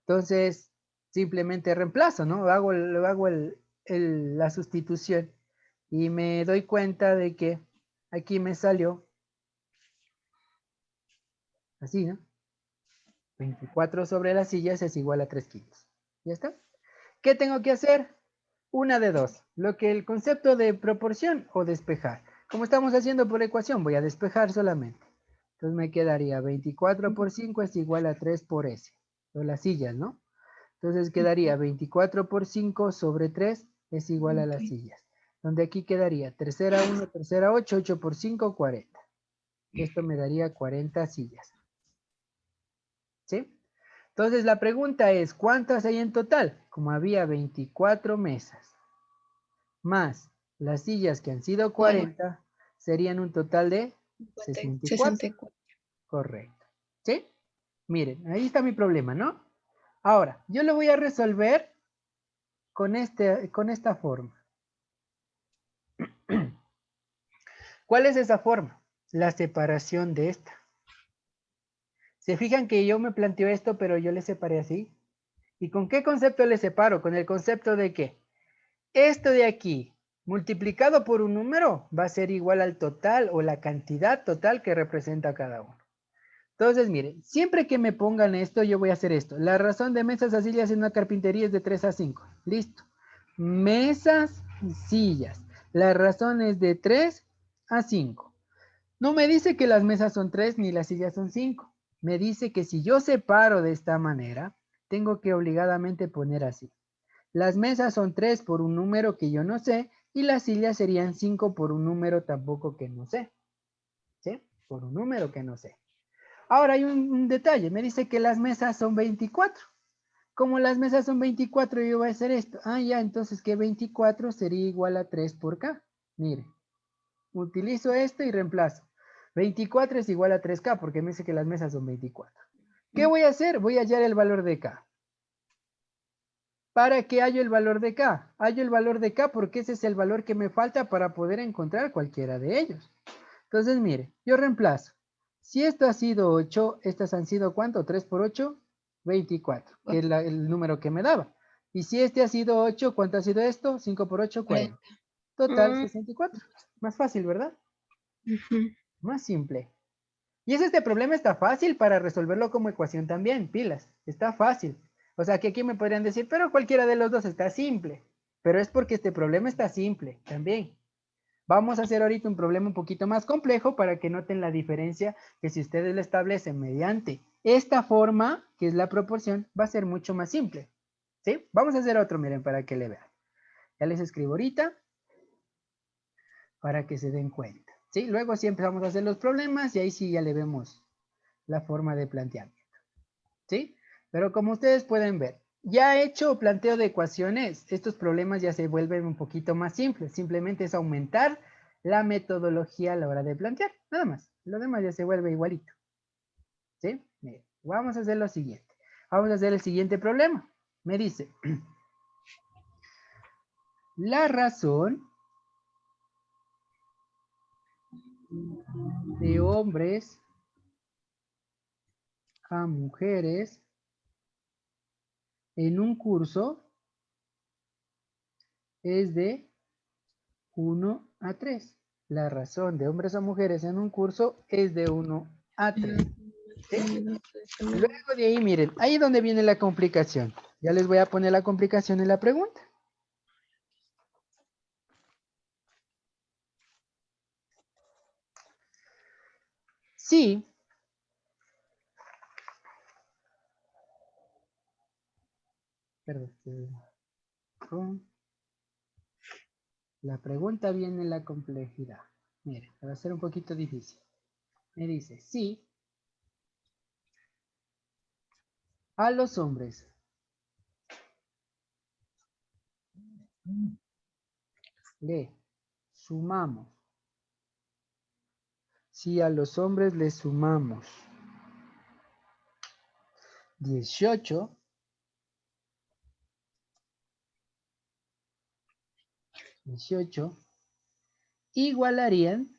Entonces, simplemente reemplazo, ¿no? Hago la sustitución. Y me doy cuenta de que aquí me salió así, ¿no? 24 sobre las sillas es igual a 3 kilos. ¿Ya está? ¿Qué tengo que hacer? Una de dos. Lo que el concepto de proporción o despejar. Como estamos haciendo por ecuación, voy a despejar solamente. Entonces me quedaría 24 por 5 es igual a 3 por S. O las sillas, ¿no? Entonces quedaría 24 por 5 sobre 3 es igual a las sillas. Donde aquí quedaría tercera 1, tercera 8, 8 por 5, 40. Esto me daría 40 sillas. ¿Sí? Entonces la pregunta es, ¿cuántas hay en total? Como había 24 mesas, más las sillas que han sido 40, serían un total de 64. 64. Correcto. ¿Sí? Miren, ahí está mi problema, ¿no? Ahora, yo lo voy a resolver con esta forma. ¿Cuál es esa forma? La separación de esta. ¿Se fijan que yo me planteo esto, pero yo le separé así? ¿Y con qué concepto le separo? Con el concepto de que esto de aquí, multiplicado por un número, va a ser igual al total o la cantidad total que representa cada uno. Entonces, miren, siempre que me pongan esto, yo voy a hacer esto. La razón de mesas a sillas en una carpintería es de 3 a 5. Listo. Mesas y sillas. La razón es de 3 a 5. No me dice que las mesas son 3 ni las sillas son 5. Me dice que si yo separo de esta manera, tengo que obligadamente poner así. Las mesas son 3 por un número que yo no sé y las sillas serían 5 por un número tampoco que no sé. ¿Sí? Por un número que no sé. Ahora hay un detalle. Me dice que las mesas son 24. Como las mesas son 24, yo voy a hacer esto. Ah, ya, entonces que 24 sería igual a 3 por K. Mire, utilizo esto y reemplazo. 24 es igual a 3K porque me dice que las mesas son 24. ¿Qué voy a hacer? Voy a hallar el valor de K. ¿Para qué hallo el valor de K? Hallo el valor de K porque ese es el valor que me falta para poder encontrar cualquiera de ellos. Entonces, mire, yo reemplazo. Si esto ha sido 8, estas han sido ¿cuánto? 3 por 8, 24, que es el número que me daba. Y si este ha sido 8, ¿cuánto ha sido esto? 5 por 8, 40. Total, 64. Más fácil, ¿verdad? Más simple. Y este problema está fácil para resolverlo como ecuación también, pilas. Está fácil. O sea, que aquí me podrían decir, pero cualquiera de los dos está simple. Pero es porque este problema está simple también. Vamos a hacer ahorita un problema un poquito más complejo para que noten la diferencia que si ustedes lo establecen mediante esta forma, que es la proporción, va a ser mucho más simple. ¿Sí? Vamos a hacer otro, miren, para que le vean. Ya les escribo ahorita para que se den cuenta. ¿Sí? Luego sí empezamos a hacer los problemas y ahí sí ya le vemos la forma de planteamiento. ¿Sí? Pero como ustedes pueden ver, ya hecho planteo de ecuaciones, estos problemas ya se vuelven un poquito más simples. Simplemente es aumentar la metodología a la hora de plantear, nada más. Lo demás ya se vuelve igualito. ¿Sí? Miren, vamos a hacer lo siguiente. Vamos a hacer el siguiente problema. Me dice, la razón de hombres a mujeres en un curso es de 1 a 3. La razón de hombres a mujeres en un curso es de 1 a 3. ¿Sí? Luego de ahí, miren, ahí es donde viene la complicación. Ya les voy a poner la complicación en la pregunta. Sí. Perdón. La pregunta viene en la complejidad. Miren, va a ser un poquito difícil. Me dice, sí, a los hombres le sumamos. Si a los hombres le sumamos 18, igualarían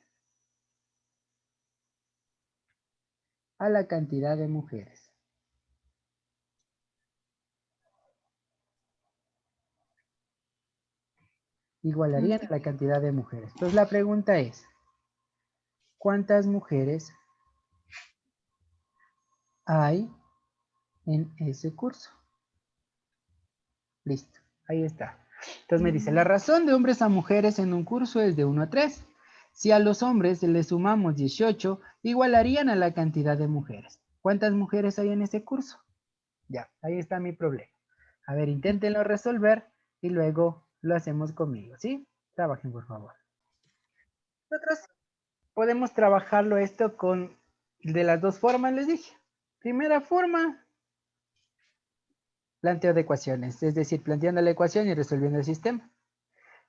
a la cantidad de mujeres. Igualarían a la cantidad de mujeres. Entonces la pregunta es, ¿cuántas mujeres hay en ese curso? Listo, ahí está. Entonces me dice, la razón de hombres a mujeres en un curso es de 1 a 3. Si a los hombres le sumamos 18, igualarían a la cantidad de mujeres. ¿Cuántas mujeres hay en ese curso? Ya, ahí está mi problema. A ver, inténtenlo resolver y luego lo hacemos conmigo, ¿sí? Trabajen, por favor. Nosotros podemos trabajarlo esto con de las dos formas, les dije. Primera forma, planteo de ecuaciones, es decir, planteando la ecuación y resolviendo el sistema.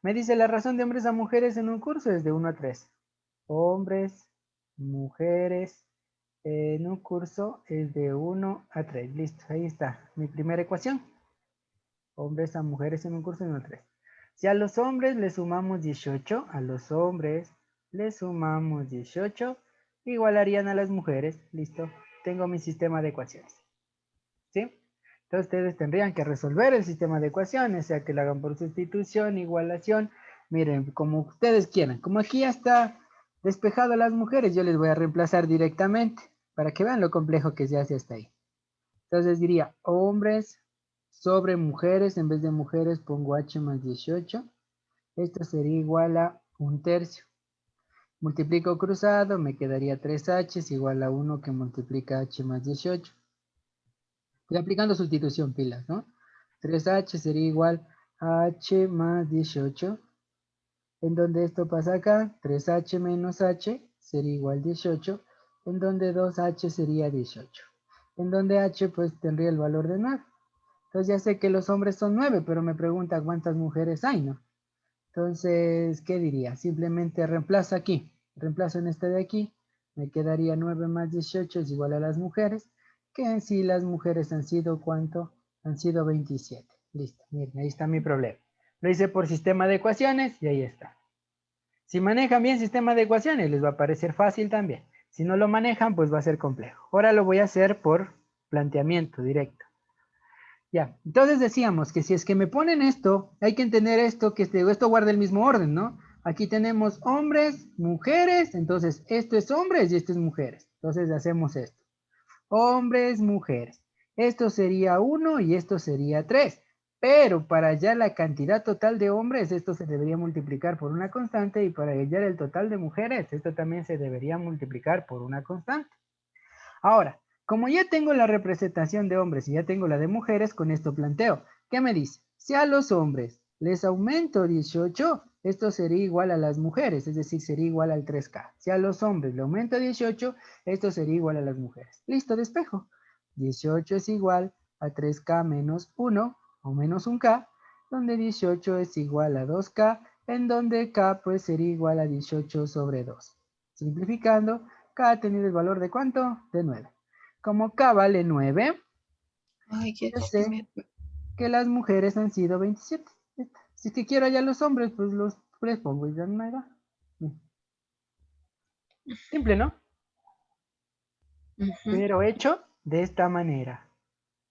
Me dice la razón de hombres a mujeres en un curso es de 1 a 3. Hombres, mujeres, en un curso es de 1 a 3. Listo, ahí está mi primera ecuación. Hombres a mujeres en un curso de 1 a 3. Si a los hombres le sumamos 18, a los hombres le sumamos 18, igualarían a las mujeres. Listo, tengo mi sistema de ecuaciones. ¿Sí? Entonces ustedes tendrían que resolver el sistema de ecuaciones, sea que lo hagan por sustitución, igualación. Miren, como ustedes quieran. Como aquí ya está despejado a las mujeres, yo les voy a reemplazar directamente para que vean lo complejo que se hace hasta ahí. Entonces diría hombres sobre mujeres, en vez de mujeres pongo h más 18. Esto sería igual a 1/3. Multiplico cruzado, me quedaría 3h igual a 1 que multiplica h más 18. Estoy aplicando sustitución pilas, ¿no? 3h sería igual a h más 18. En donde esto pasa acá, 3h menos h sería igual a 18. En donde 2h sería 18. En donde h pues tendría el valor de 9. Entonces ya sé que los hombres son 9, pero me pregunta cuántas mujeres hay, ¿no? Entonces, ¿qué diría? Simplemente reemplazo aquí. Reemplazo en este de aquí. Me quedaría 9 más 18 es igual a las mujeres. Que en sí las mujeres han sido, ¿cuánto? Han sido 27. Listo, miren, ahí está mi problema. Lo hice por sistema de ecuaciones y ahí está. Si manejan bien sistema de ecuaciones, les va a parecer fácil también. Si no lo manejan, pues va a ser complejo. Ahora lo voy a hacer por planteamiento directo. Ya, entonces decíamos que si es que me ponen esto, hay que entender esto, que esto guarda el mismo orden, ¿no? Aquí tenemos hombres, mujeres, entonces esto es hombres y esto es mujeres. Entonces hacemos esto. Hombres, mujeres. Esto sería 1 y esto sería 3. Pero para hallar la cantidad total de hombres, esto se debería multiplicar por una constante y para hallar el total de mujeres, esto también se debería multiplicar por una constante. Ahora, como ya tengo la representación de hombres y ya tengo la de mujeres, con esto planteo. ¿Qué me dice? Si a los hombres les aumento 18, esto sería igual a las mujeres, es decir, sería igual al 3K. Si a los hombres le aumento 18, esto sería igual a las mujeres. Listo, despejo. 18 es igual a 3K menos 1 o menos 1K, donde 18 es igual a 2K, en donde K pues sería igual a 18 sobre 2. Simplificando, K ha tenido el valor de ¿cuánto? De 9. Como K vale 9, Ay, yo sé que las mujeres han sido 27. Si es que quiero hallar los hombres, pues los les pongo y dan 9. Simple, ¿no? Pero hecho de esta manera.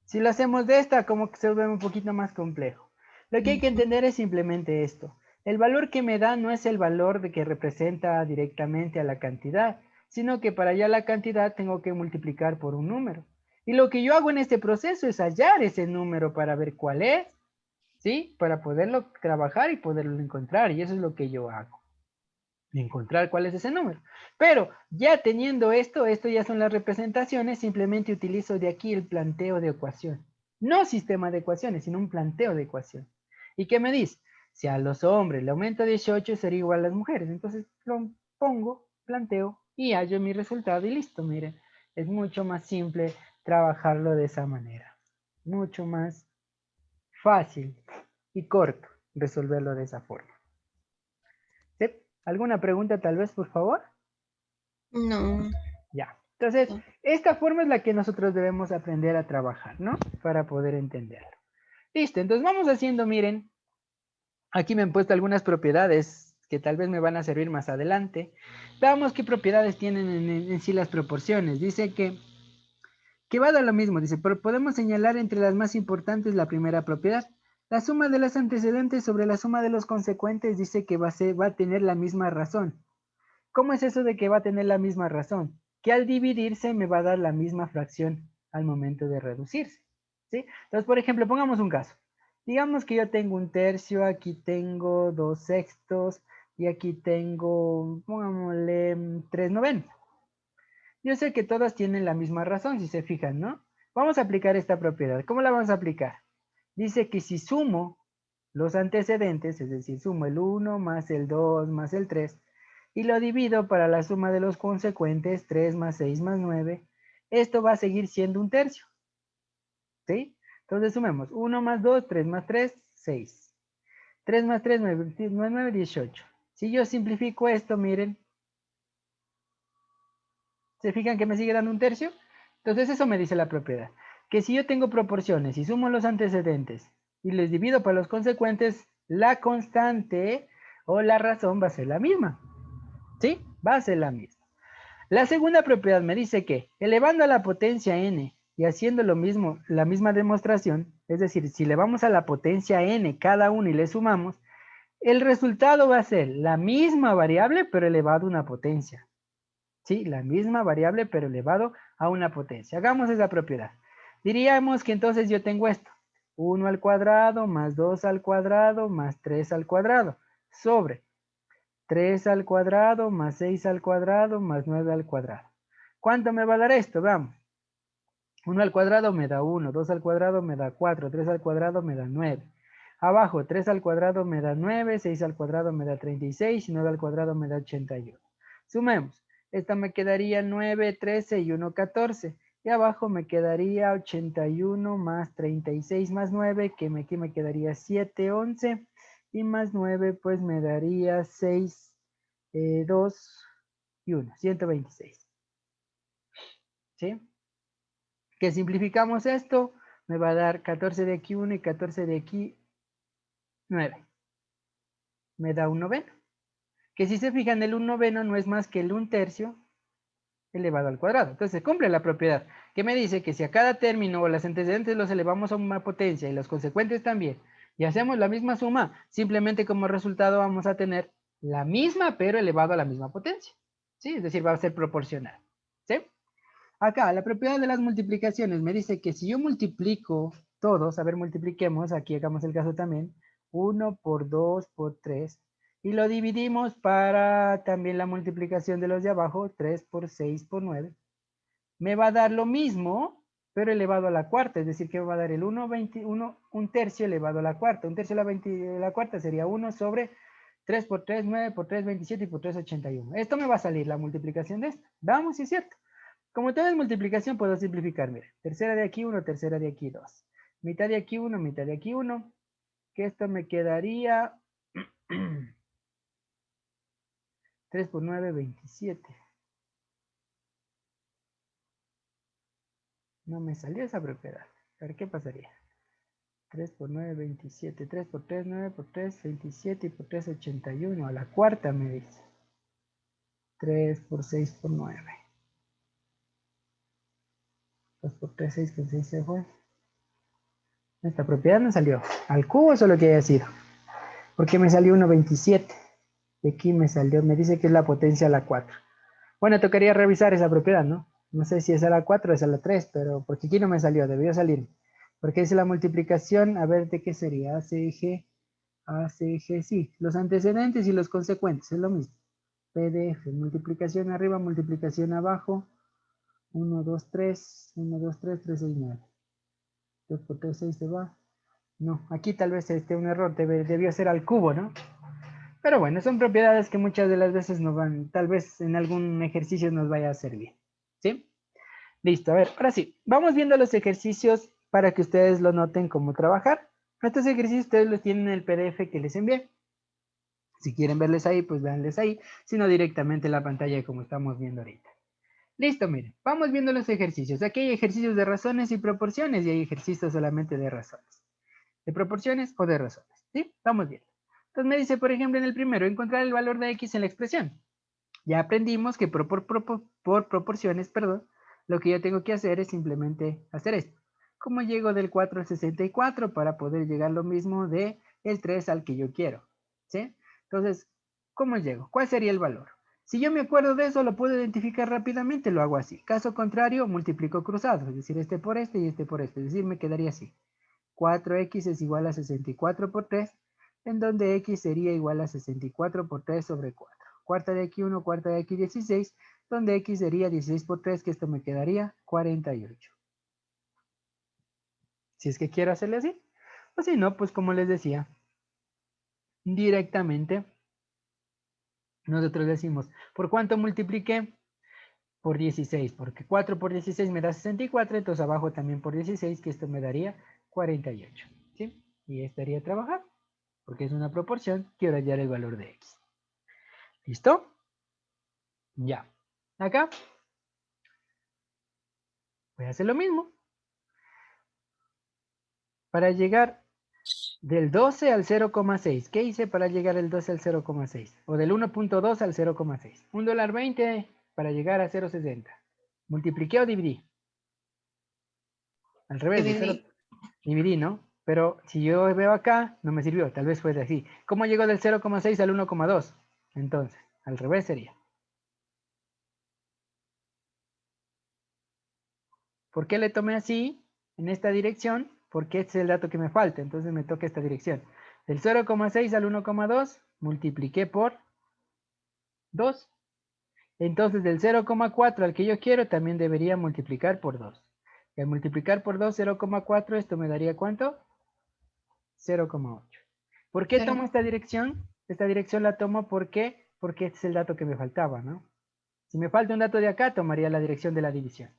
Si lo hacemos de esta, como que se vuelve un poquito más complejo. Lo que hay que entender es simplemente esto. El valor que me da no es el valor de que representa directamente a la cantidad, sino que para hallar la cantidad tengo que multiplicar por un número. Y lo que yo hago en este proceso es hallar ese número para ver cuál es, ¿sí? Para poderlo trabajar y poderlo encontrar. Y eso es lo que yo hago. Encontrar cuál es ese número. Pero ya teniendo esto ya son las representaciones, simplemente utilizo de aquí el planteo de ecuación. No sistema de ecuaciones, sino un planteo de ecuación. ¿Y qué me dice? Si a los hombres le aumenta 18 sería igual a las mujeres. Entonces lo pongo, planteo y hallo mi resultado y listo. Miren, es mucho más simple trabajarlo de esa manera. Mucho más fácil y corto resolverlo de esa forma. ¿Sí? ¿Alguna pregunta tal vez, por favor? No. Ya. Entonces, No. esta forma es la que nosotros debemos aprender a trabajar, ¿no? Para poder entenderlo. Listo, entonces vamos haciendo, miren, aquí me han puesto algunas propiedades que tal vez me van a servir más adelante. Veamos qué propiedades tienen en sí las proporciones. Dice que va a dar lo mismo, dice, pero podemos señalar entre las más importantes la primera propiedad. La suma de los antecedentes sobre la suma de los consecuentes dice que va a tener la misma razón. ¿Cómo es eso de que va a tener la misma razón? Que al dividirse me va a dar la misma fracción al momento de reducirse, ¿sí? Entonces, por ejemplo, pongamos un caso. Digamos que yo tengo un tercio, aquí tengo 2/6 y aquí tengo, pongámosle, 3/9. Yo sé que todas tienen la misma razón, si se fijan, ¿no? Vamos a aplicar esta propiedad. ¿Cómo la vamos a aplicar? Dice que si sumo los antecedentes, es decir, sumo el 1 más el 2 más el 3, y lo divido para la suma de los consecuentes, 3 más 6 más 9, esto va a seguir siendo un tercio, ¿sí? Entonces sumemos 1 más 2, 3 más 3, 6. 3 más 3, 9, 18. Si yo simplifico esto, miren, ¿se fijan que me sigue dando un tercio? Entonces eso me dice la propiedad. Que si yo tengo proporciones y sumo los antecedentes y les divido por los consecuentes, la constante o la razón va a ser la misma. ¿Sí? Va a ser la misma. La segunda propiedad me dice que elevando a la potencia n y haciendo lo mismo, la misma demostración, es decir, si elevamos a la potencia n cada uno y le sumamos, el resultado va a ser la misma variable pero elevado a una potencia. ¿Sí? La misma variable, pero elevado a una potencia. Hagamos esa propiedad. Diríamos que entonces yo tengo esto. 1 al cuadrado más 2 al cuadrado más 3 al cuadrado sobre 3 al cuadrado más 6 al cuadrado más 9 al cuadrado. ¿Cuánto me va a dar esto? Vamos. 1 al cuadrado me da 1, 2 al cuadrado me da 4, 3 al cuadrado me da 9. Abajo, 3 al cuadrado me da 9, 6 al cuadrado me da 36 y 9 al cuadrado me da 81. Sumemos. Esta me quedaría 9, 13 y 1, 14. Y abajo me quedaría 81 más 36 más 9, que aquí me quedaría 7, 11. Y más 9, pues me daría 6, 2 y 1, 126. ¿Sí? Que simplificamos esto, me va a dar 14 de aquí 1 y 14 de aquí 9. Me da un noveno. Que si se fijan, el 1 noveno no es más que el 1 tercio elevado al cuadrado. Entonces cumple la propiedad que me dice que si a cada término o los antecedentes los elevamos a una potencia y los consecuentes también, y hacemos la misma suma, simplemente como resultado vamos a tener la misma pero elevado a la misma potencia. ¿Sí? Es decir, va a ser proporcional. ¿Sí? Acá, la propiedad de las multiplicaciones me dice que si yo multiplico todos, a ver, multipliquemos, aquí hagamos el caso también, 1 por 2 por 3, y lo dividimos para también la multiplicación de los de abajo, 3 por 6 por 9, me va a dar lo mismo, pero elevado a la cuarta, es decir, que me va a dar el 1, 21, un tercio elevado a la cuarta. Un tercio a la cuarta sería 1 sobre 3 por 3, 9 por 3, 27 y por 3, 81. Esto me va a salir la multiplicación de esto. Vamos, si es cierto. Como todo es multiplicación, puedo simplificar. Mira, tercera de aquí 1, tercera de aquí 2. Mitad de aquí 1, mitad de aquí 1. Que esto me quedaría 3 por 9, 27. No me salió esa propiedad. A ver, ¿qué pasaría? 3 por 9, 27. 3 por 3, 9 por 3, 27 y por 3, 81. A la cuarta me dice. 3 por 6 por 9. 2 por 3, 6 con 6 se fue. Esta propiedad no salió. Al cubo solo que haya sido. Porque me salió 1,27. Y aquí me salió, me dice que es la potencia a la 4. Bueno, tocaría revisar esa propiedad, ¿no? No sé si es a la 4 o es a la 3, pero porque aquí no me salió, debió salir. Porque dice la multiplicación, a ver, ¿de qué sería? ACG, sí. Los antecedentes y los consecuentes, es lo mismo. PDF, multiplicación arriba, multiplicación abajo. 1, 2, 3, 1, 2, 3, 3, 6, 9. 2 por 3, 6 se va. No, aquí tal vez esté un error, debió ser al cubo, ¿no? Pero bueno, son propiedades que muchas de las veces nos van, tal vez en algún ejercicio nos vaya a servir. ¿Sí? Listo, a ver, ahora sí, vamos viendo los ejercicios para que ustedes lo noten cómo trabajar. Estos ejercicios ustedes los tienen en el PDF que les envié. Si quieren verles ahí, pues véanles ahí, sino directamente en la pantalla como estamos viendo ahorita. Listo, miren, vamos viendo los ejercicios. Aquí hay ejercicios de razones y proporciones y hay ejercicios solamente de razones. De proporciones o de razones, ¿sí? Vamos viendo. Entonces me dice, por ejemplo, en el primero, encontrar el valor de X en la expresión. Ya aprendimos que por proporciones, perdón, lo que yo tengo que hacer es simplemente hacer esto. ¿Cómo llego del 4 al 64 para poder llegar lo mismo de el 3 al que yo quiero? ¿Sí? Entonces, ¿cómo llego? ¿Cuál sería el valor? Si yo me acuerdo de eso, lo puedo identificar rápidamente, lo hago así. Caso contrario, multiplico cruzados, es decir, este por este y este por este. Es decir, me quedaría así. 4x es igual a 64 por 3, en donde x sería igual a 64 por 3 sobre 4. Cuarta de aquí 1, cuarta de aquí 16, donde x sería 16 por 3, que esto me quedaría 48. Si es que quiero hacerle así. O si no, pues como les decía, directamente nosotros decimos, ¿por cuánto multipliqué? Por 16, porque 4 por 16 me da 64, entonces abajo también por 16, que esto me daría 48. ¿Sí? Y estaría trabajando, porque es una proporción, quiero hallar el valor de x. ¿Listo? Ya. Acá voy a hacer lo mismo. Para llegar del 12 al 0,6. ¿Qué hice para llegar del 12 al 0,6? O del 1.2 al 0,6. $1.20 para llegar a 0,60. ¿Multipliqué o dividí? Al revés, de 0. Dividí. Dividí, ¿no? Pero si yo veo acá, no me sirvió. Tal vez fue así. ¿Cómo llego del 0,6 al 1,2? Entonces, al revés sería. ¿Por qué le tomé así en esta dirección? Porque este es el dato que me falta, entonces me toca esta dirección. Del 0,6 al 1,2 multipliqué por 2. Entonces del 0,4 al que yo quiero también debería multiplicar por 2. Y al multiplicar por 2, 0,4, esto me daría ¿cuánto? 0,8. ¿Por qué tomo esta dirección? Esta dirección la tomo porque este es el dato que me faltaba, ¿no? Si me falta un dato de acá, tomaría la dirección de la división.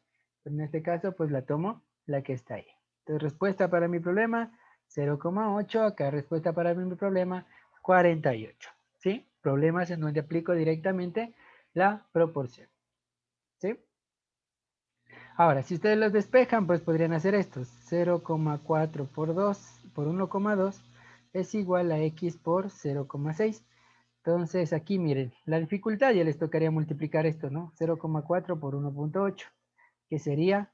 Pero en este caso, pues la tomo la que está ahí. Entonces, respuesta para mi problema, 0,8. Acá, respuesta para mi problema, 48. ¿Sí? Problemas en donde aplico directamente la proporción. ¿Sí? Ahora, si ustedes los despejan, pues podrían hacer estos. 0,4 por 2 por 1,2 es igual a x por 0,6. Entonces aquí miren, la dificultad ya les tocaría multiplicar esto, ¿no? 0,4 por 1.8, que sería,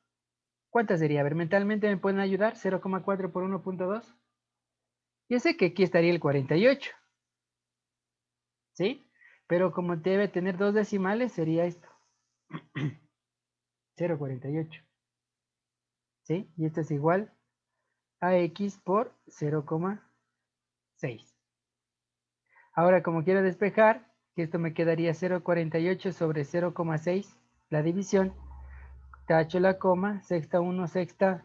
¿cuánto sería? A ver, mentalmente me pueden ayudar, 0,4 por 1.2. Yo sé que aquí estaría el 48, ¿sí? Pero como debe tener dos decimales, sería esto, 0,48, ¿sí? Y esto es igual a x por 0,6. Ahora, como quiero despejar, que esto me quedaría 0,48 sobre 0,6, la división, tacho la coma, sexta 1, sexta,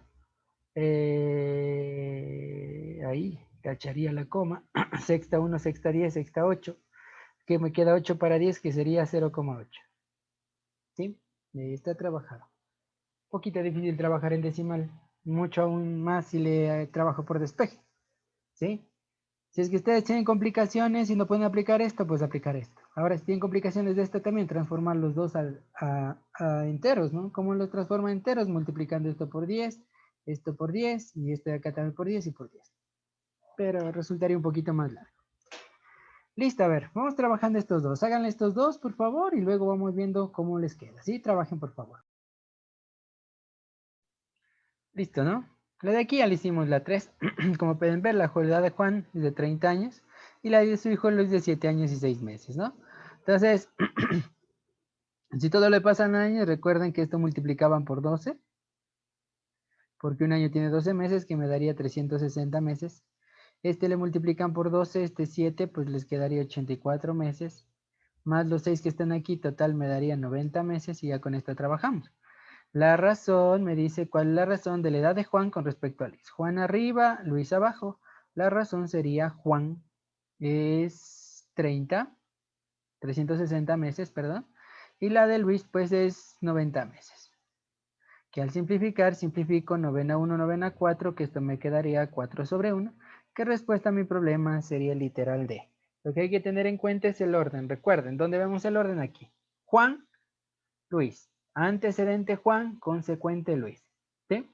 ahí, tacharía la coma, sexta 1, sexta 10, sexta 8, que me queda 8 para 10, que sería 0,8. ¿Sí? Ahí está trabajado. Un poquito difícil trabajar en decimal, mucho aún más si le trabajo por despeje. ¿Sí? Si es que ustedes tienen complicaciones y no pueden aplicar esto, pues aplicar esto. Ahora, si tienen complicaciones de esto también, transformar los dos a enteros, ¿no? ¿Cómo los transforma a enteros? Multiplicando esto por 10 y esto de acá también por 10 y por 10. Pero resultaría un poquito más largo. Listo, a ver, vamos trabajando estos dos. Háganle estos dos, por favor, y luego vamos viendo cómo les queda. ¿Sí? Trabajen, por favor. Listo, ¿no? La de aquí ya le hicimos la 3. Como pueden ver, la edad de Juan es de 30 años. y la de su hijo Luis de 7 años y 6 meses, ¿no? Entonces, si todo le pasa en años, recuerden que esto multiplicaban por 12, porque un año tiene 12 meses, que me daría 360 meses. Este le multiplican por 12, este 7, pues les quedaría 84 meses, más los 6 que están aquí, total me daría 90 meses y ya con esto trabajamos. La razón me dice cuál es la razón de la edad de Juan con respecto a Luis. Juan arriba, Luis abajo. La razón sería Juan es 360 meses, perdón. Y la de Luis pues es 90 meses. Que al simplificar, simplifico novena 1, novena 4, que esto me quedaría 4 sobre 1. Que respuesta a mi problema sería literal D. Lo que hay que tener en cuenta es el orden. Recuerden, ¿dónde vemos el orden aquí? Juan, Luis. Antecedente Juan, consecuente Luis. ¿Sí?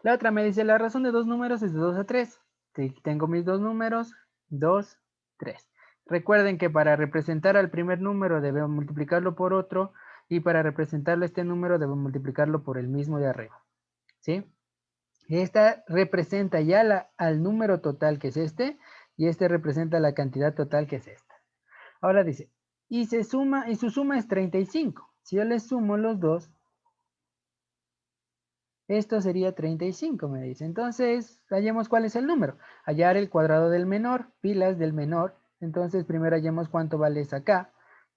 La otra me dice, la razón de dos números es de 2 a 3. Sí, tengo mis dos números, 2, 3. Recuerden que para representar al primer número debemos multiplicarlo por otro y para representarlo este número debemos multiplicarlo por el mismo de arriba. ¿Sí? Esta representa ya al número total que es este y este representa la cantidad total que es esta. Ahora dice, y su suma es 35. Si yo le sumo los dos, esto sería 35, me dice. Entonces, hallemos cuál es el número. Hallar el cuadrado del menor, pilas del menor. Entonces, primero hallemos cuánto vale esa k.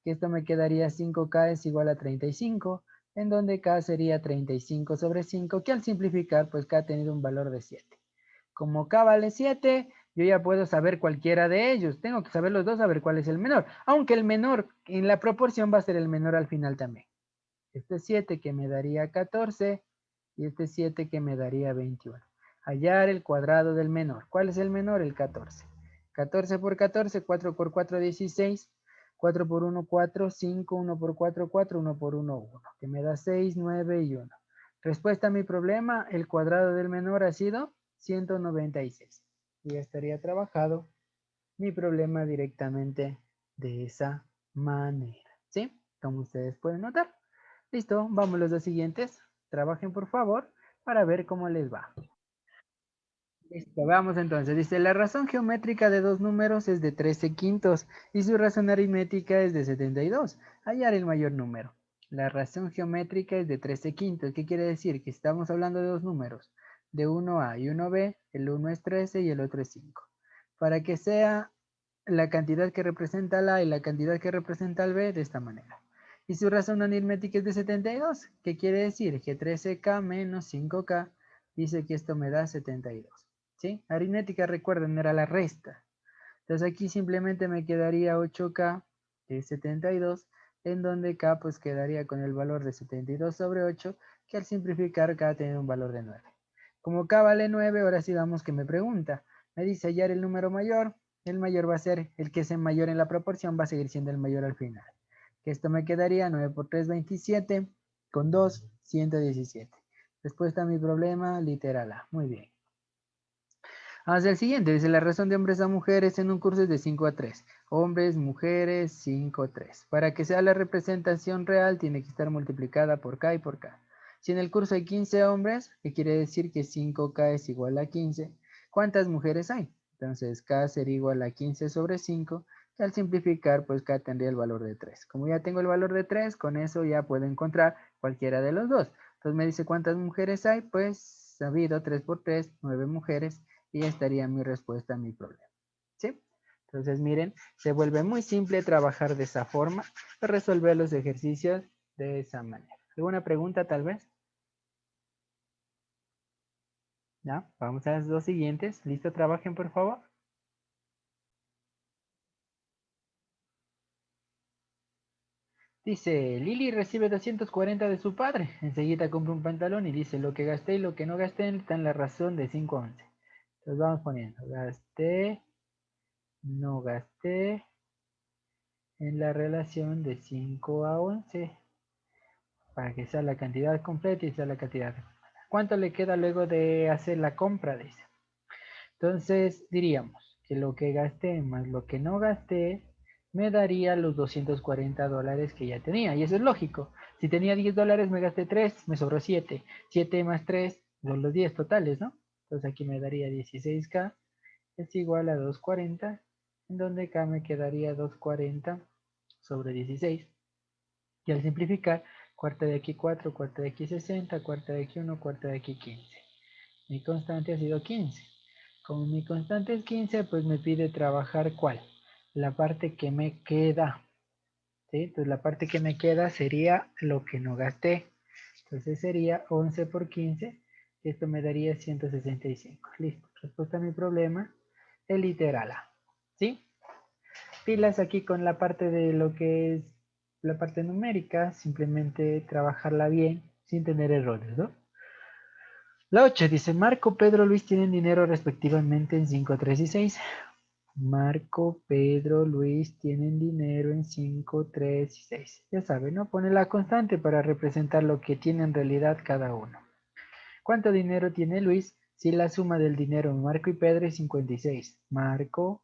Que esto me quedaría 5k es igual a 35, en donde k sería 35 sobre 5, que al simplificar, pues k ha tenido un valor de 7. Como k vale 7, yo ya puedo saber cualquiera de ellos. Tengo que saber los dos, saber cuál es el menor. Aunque el menor en la proporción va a ser el menor al final también. Este 7 que me daría 14 y este 7 que me daría 21. Hallar el cuadrado del menor. ¿Cuál es el menor? El 14. 14 por 14, 4 por 4, 16. 4 por 1, 4, 5, 1 por 4, 4, 1 por 1, 1. Que me da 6, 9 y 1. Respuesta a mi problema, el cuadrado del menor ha sido 196. Y ya estaría trabajado mi problema directamente de esa manera. ¿Sí? Como ustedes pueden notar. Listo, vamos los dos siguientes. Trabajen por favor para ver cómo les va. Listo, vamos entonces. Dice, la razón geométrica de dos números es de 13 quintos y su razón aritmética es de 72. Hallar el mayor número. La razón geométrica es de 13 quintos. ¿Qué quiere decir? Que estamos hablando de dos números, de 1A y 1B. El uno es 13 y el otro es 5. Para que sea la cantidad que representa el A y la cantidad que representa el B de esta manera. Y su razón aritmética es de 72. ¿Qué quiere decir? Que 13K menos 5K dice que esto me da 72. ¿Sí? Aritmética, recuerden, era la resta. Entonces aquí simplemente me quedaría 8K, que es 72, en donde K pues quedaría con el valor de 72 sobre 8, que al simplificar K tiene un valor de 9. Como K vale 9, ahora sí vamos que me pregunta. Me dice hallar el número mayor. El mayor va a ser el que es el mayor en la proporción, va a seguir siendo el mayor al final. Que esto me quedaría 9 por 3, 27, con 2, 117. Respuesta a mi problema, literal A. Muy bien. Vamos al siguiente, dice la razón de hombres a mujeres en un curso es de 5 a 3. Hombres, mujeres, 5, 3. Para que sea la representación real tiene que estar multiplicada por K y por K. Si en el curso hay 15 hombres, ¿qué quiere decir que 5K es igual a 15? ¿Cuántas mujeres hay? Entonces K sería igual a 15 sobre 5, que al simplificar pues K tendría el valor de 3. Como ya tengo el valor de 3, con eso ya puedo encontrar cualquiera de los dos. Entonces me dice cuántas mujeres hay, pues sabido 3 por 3, 9 mujeres. Y estaría mi respuesta a mi problema. ¿Sí? Entonces, miren, se vuelve muy simple trabajar de esa forma, resolver los ejercicios de esa manera. ¿Alguna pregunta tal vez? ¿Ya? Vamos a las dos siguientes. ¿Listo? Trabajen, por favor. Dice, Lili recibe 240 de su padre. Enseguida compra un pantalón y dice, lo que gasté y lo que no gasté está en la razón de 5 a 11. Entonces vamos poniendo, gasté, no gasté, en la relación de 5 a 11. Para que sea la cantidad completa y sea la cantidad. ¿Cuánto le queda luego de hacer la compra? Dice. Entonces diríamos que lo que gasté más lo que no gasté me daría los 240 dólares que ya tenía. Y eso es lógico. Si tenía 10 dólares me gasté 3, me sobró 7. 7 más 3 son los 10 totales, ¿no? Entonces aquí me daría 16K es igual a 240 en donde K me quedaría 240 sobre 16. Y al simplificar, cuarta de aquí 4, cuarta de aquí 60, cuarta de aquí 1, cuarta de aquí 15. Mi constante ha sido 15. Como mi constante es 15, pues me pide trabajar ¿cuál? La parte que me queda. ¿Sí? Entonces la parte que me queda sería lo que no gasté. Entonces sería 11 por 15. Y esto me daría 165. Listo. Respuesta a mi problema, el literal A. ¿Sí? Pilas aquí con la parte de lo que es la parte numérica. Simplemente trabajarla bien sin tener errores, ¿no? La 8 dice, Marco, Pedro, Luis tienen dinero respectivamente en 5, 3 y 6. Marco, Pedro, Luis tienen dinero en 5, 3 y 6. Ya saben, ¿no? Pone la constante para representar lo que tiene en realidad cada uno. ¿Cuánto dinero tiene Luis si la suma del dinero de Marco y Pedro es 56? Marco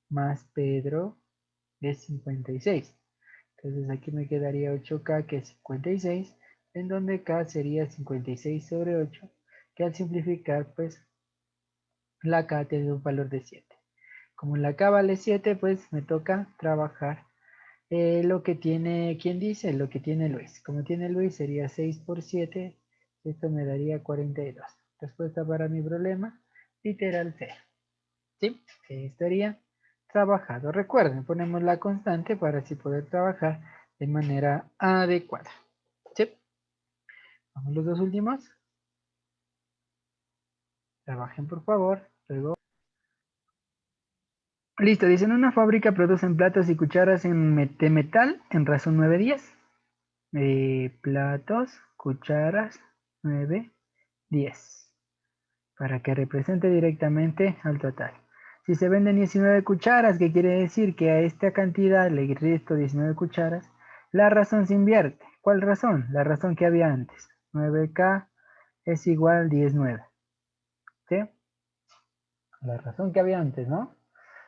más Pedro es 56. Entonces aquí me quedaría 8K que es 56, en donde K sería 56 sobre 8, que al simplificar pues la K tiene un valor de 7. Como la K vale 7, pues me toca trabajar lo que tiene, ¿quién dice? Lo que tiene Luis. Como tiene Luis sería 6 por 7, esto me daría 42. Respuesta para mi problema, literal C. ¿Sí? Estaría trabajado. Recuerden, ponemos la constante para así poder trabajar de manera adecuada. ¿Sí? Vamos los dos últimos. Trabajen por favor. Luego. Listo, dice, en una fábrica producen platos y cucharas de metal en razón 910. Platos, cucharas, 9, 10. Para que represente directamente al total. Si se venden 19 cucharas, ¿qué quiere decir? Que a esta cantidad le resto 19 cucharas. La razón se invierte. ¿Cuál razón? La razón que había antes. 9K es igual a 19. ¿Sí? La razón que había antes, ¿no?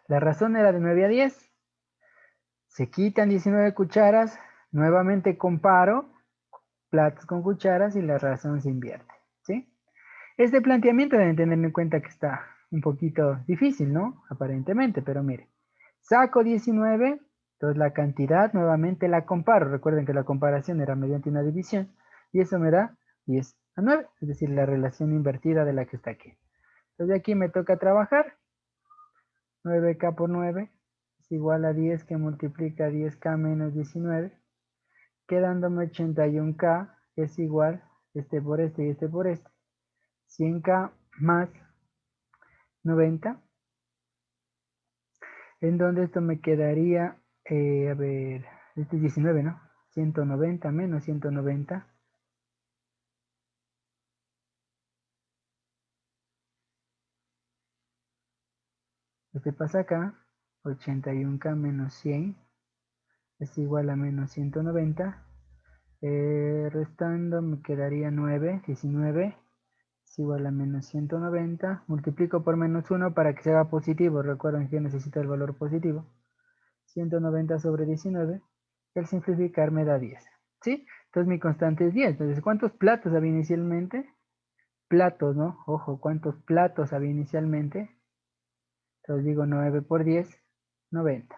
La razón era de 9 a 10. Se quitan 19 cucharas. Nuevamente comparo platos con cucharas y la razón se invierte. ¿Sí? Este planteamiento deben tener en cuenta que está un poquito difícil, ¿no? Aparentemente, pero mire. Saco 19, entonces la cantidad nuevamente la comparo. Recuerden que la comparación era mediante una división y eso me da 10 a 9, es decir, la relación invertida de la que está aquí. Entonces aquí me toca trabajar. 9K por 9 es igual a 10 que multiplica 10K menos 19, quedándome 81K es igual este por este y este por este. 100K más 90, en donde esto me quedaría, a ver, este es 19, ¿no? 190 menos 190. Este pasa acá, 81K menos 100 es igual a menos 190. Restando me quedaría 9, 19 es igual a menos 190. Multiplico por menos 1 para que se haga positivo. Recuerden que yo necesito el valor positivo. 190 sobre 19. El simplificar me da 10. ¿Sí? Entonces mi constante es 10. Entonces, ¿cuántos platos había inicialmente? Platos, ¿no? Ojo, ¿cuántos platos había inicialmente? Entonces digo 9 por 10, 90.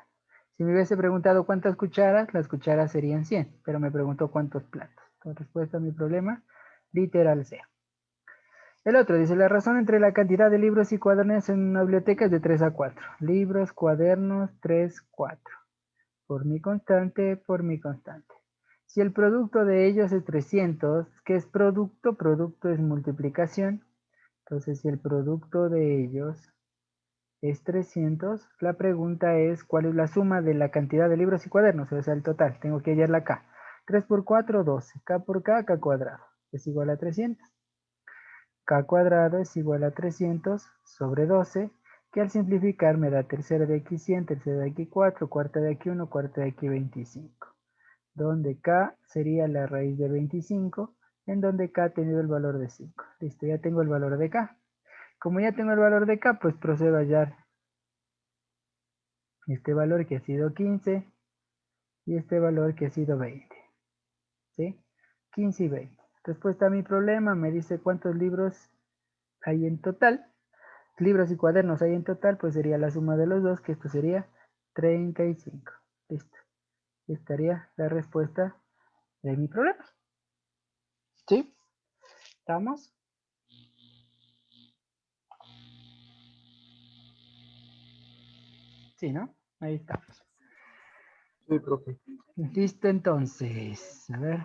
Si me hubiese preguntado cuántas cucharas, las cucharas serían 100, pero me preguntó cuántos platos. Entonces, respuesta a mi problema, literal C. El otro dice, la razón entre la cantidad de libros y cuadernos en una biblioteca es de 3 a 4. Libros, cuadernos, 3, 4. Por mi constante, por mi constante. Si el producto de ellos es 300, ¿qué es producto? Producto es multiplicación. Entonces, si el producto de ellos es 300, la pregunta es, ¿cuál es la suma de la cantidad de libros y cuadernos? O sea, el total. Tengo que hallarla acá. 3 por 4, 12. K por K, K cuadrado. Es igual a 300. K cuadrado es igual a 300 sobre 12, que al simplificar me da tercera de aquí 100, tercera de aquí 4, cuarta de aquí 1, cuarta de aquí 25. Donde K sería la raíz de 25, en donde K ha tenido el valor de 5. Listo, ya tengo el valor de K. Como ya tengo el valor de K, pues procedo a hallar este valor que ha sido 15 y este valor que ha sido 20. ¿Sí? 15 y 20. Respuesta a mi problema me dice cuántos libros hay en total. libros y cuadernos hay en total, pues sería la suma de los dos, que esto sería 35. Listo. Estaría la respuesta de mi problema. ¿Sí? ¿Estamos? Sí, ¿no? Ahí estamos. Sí, profe. Listo, entonces. A ver.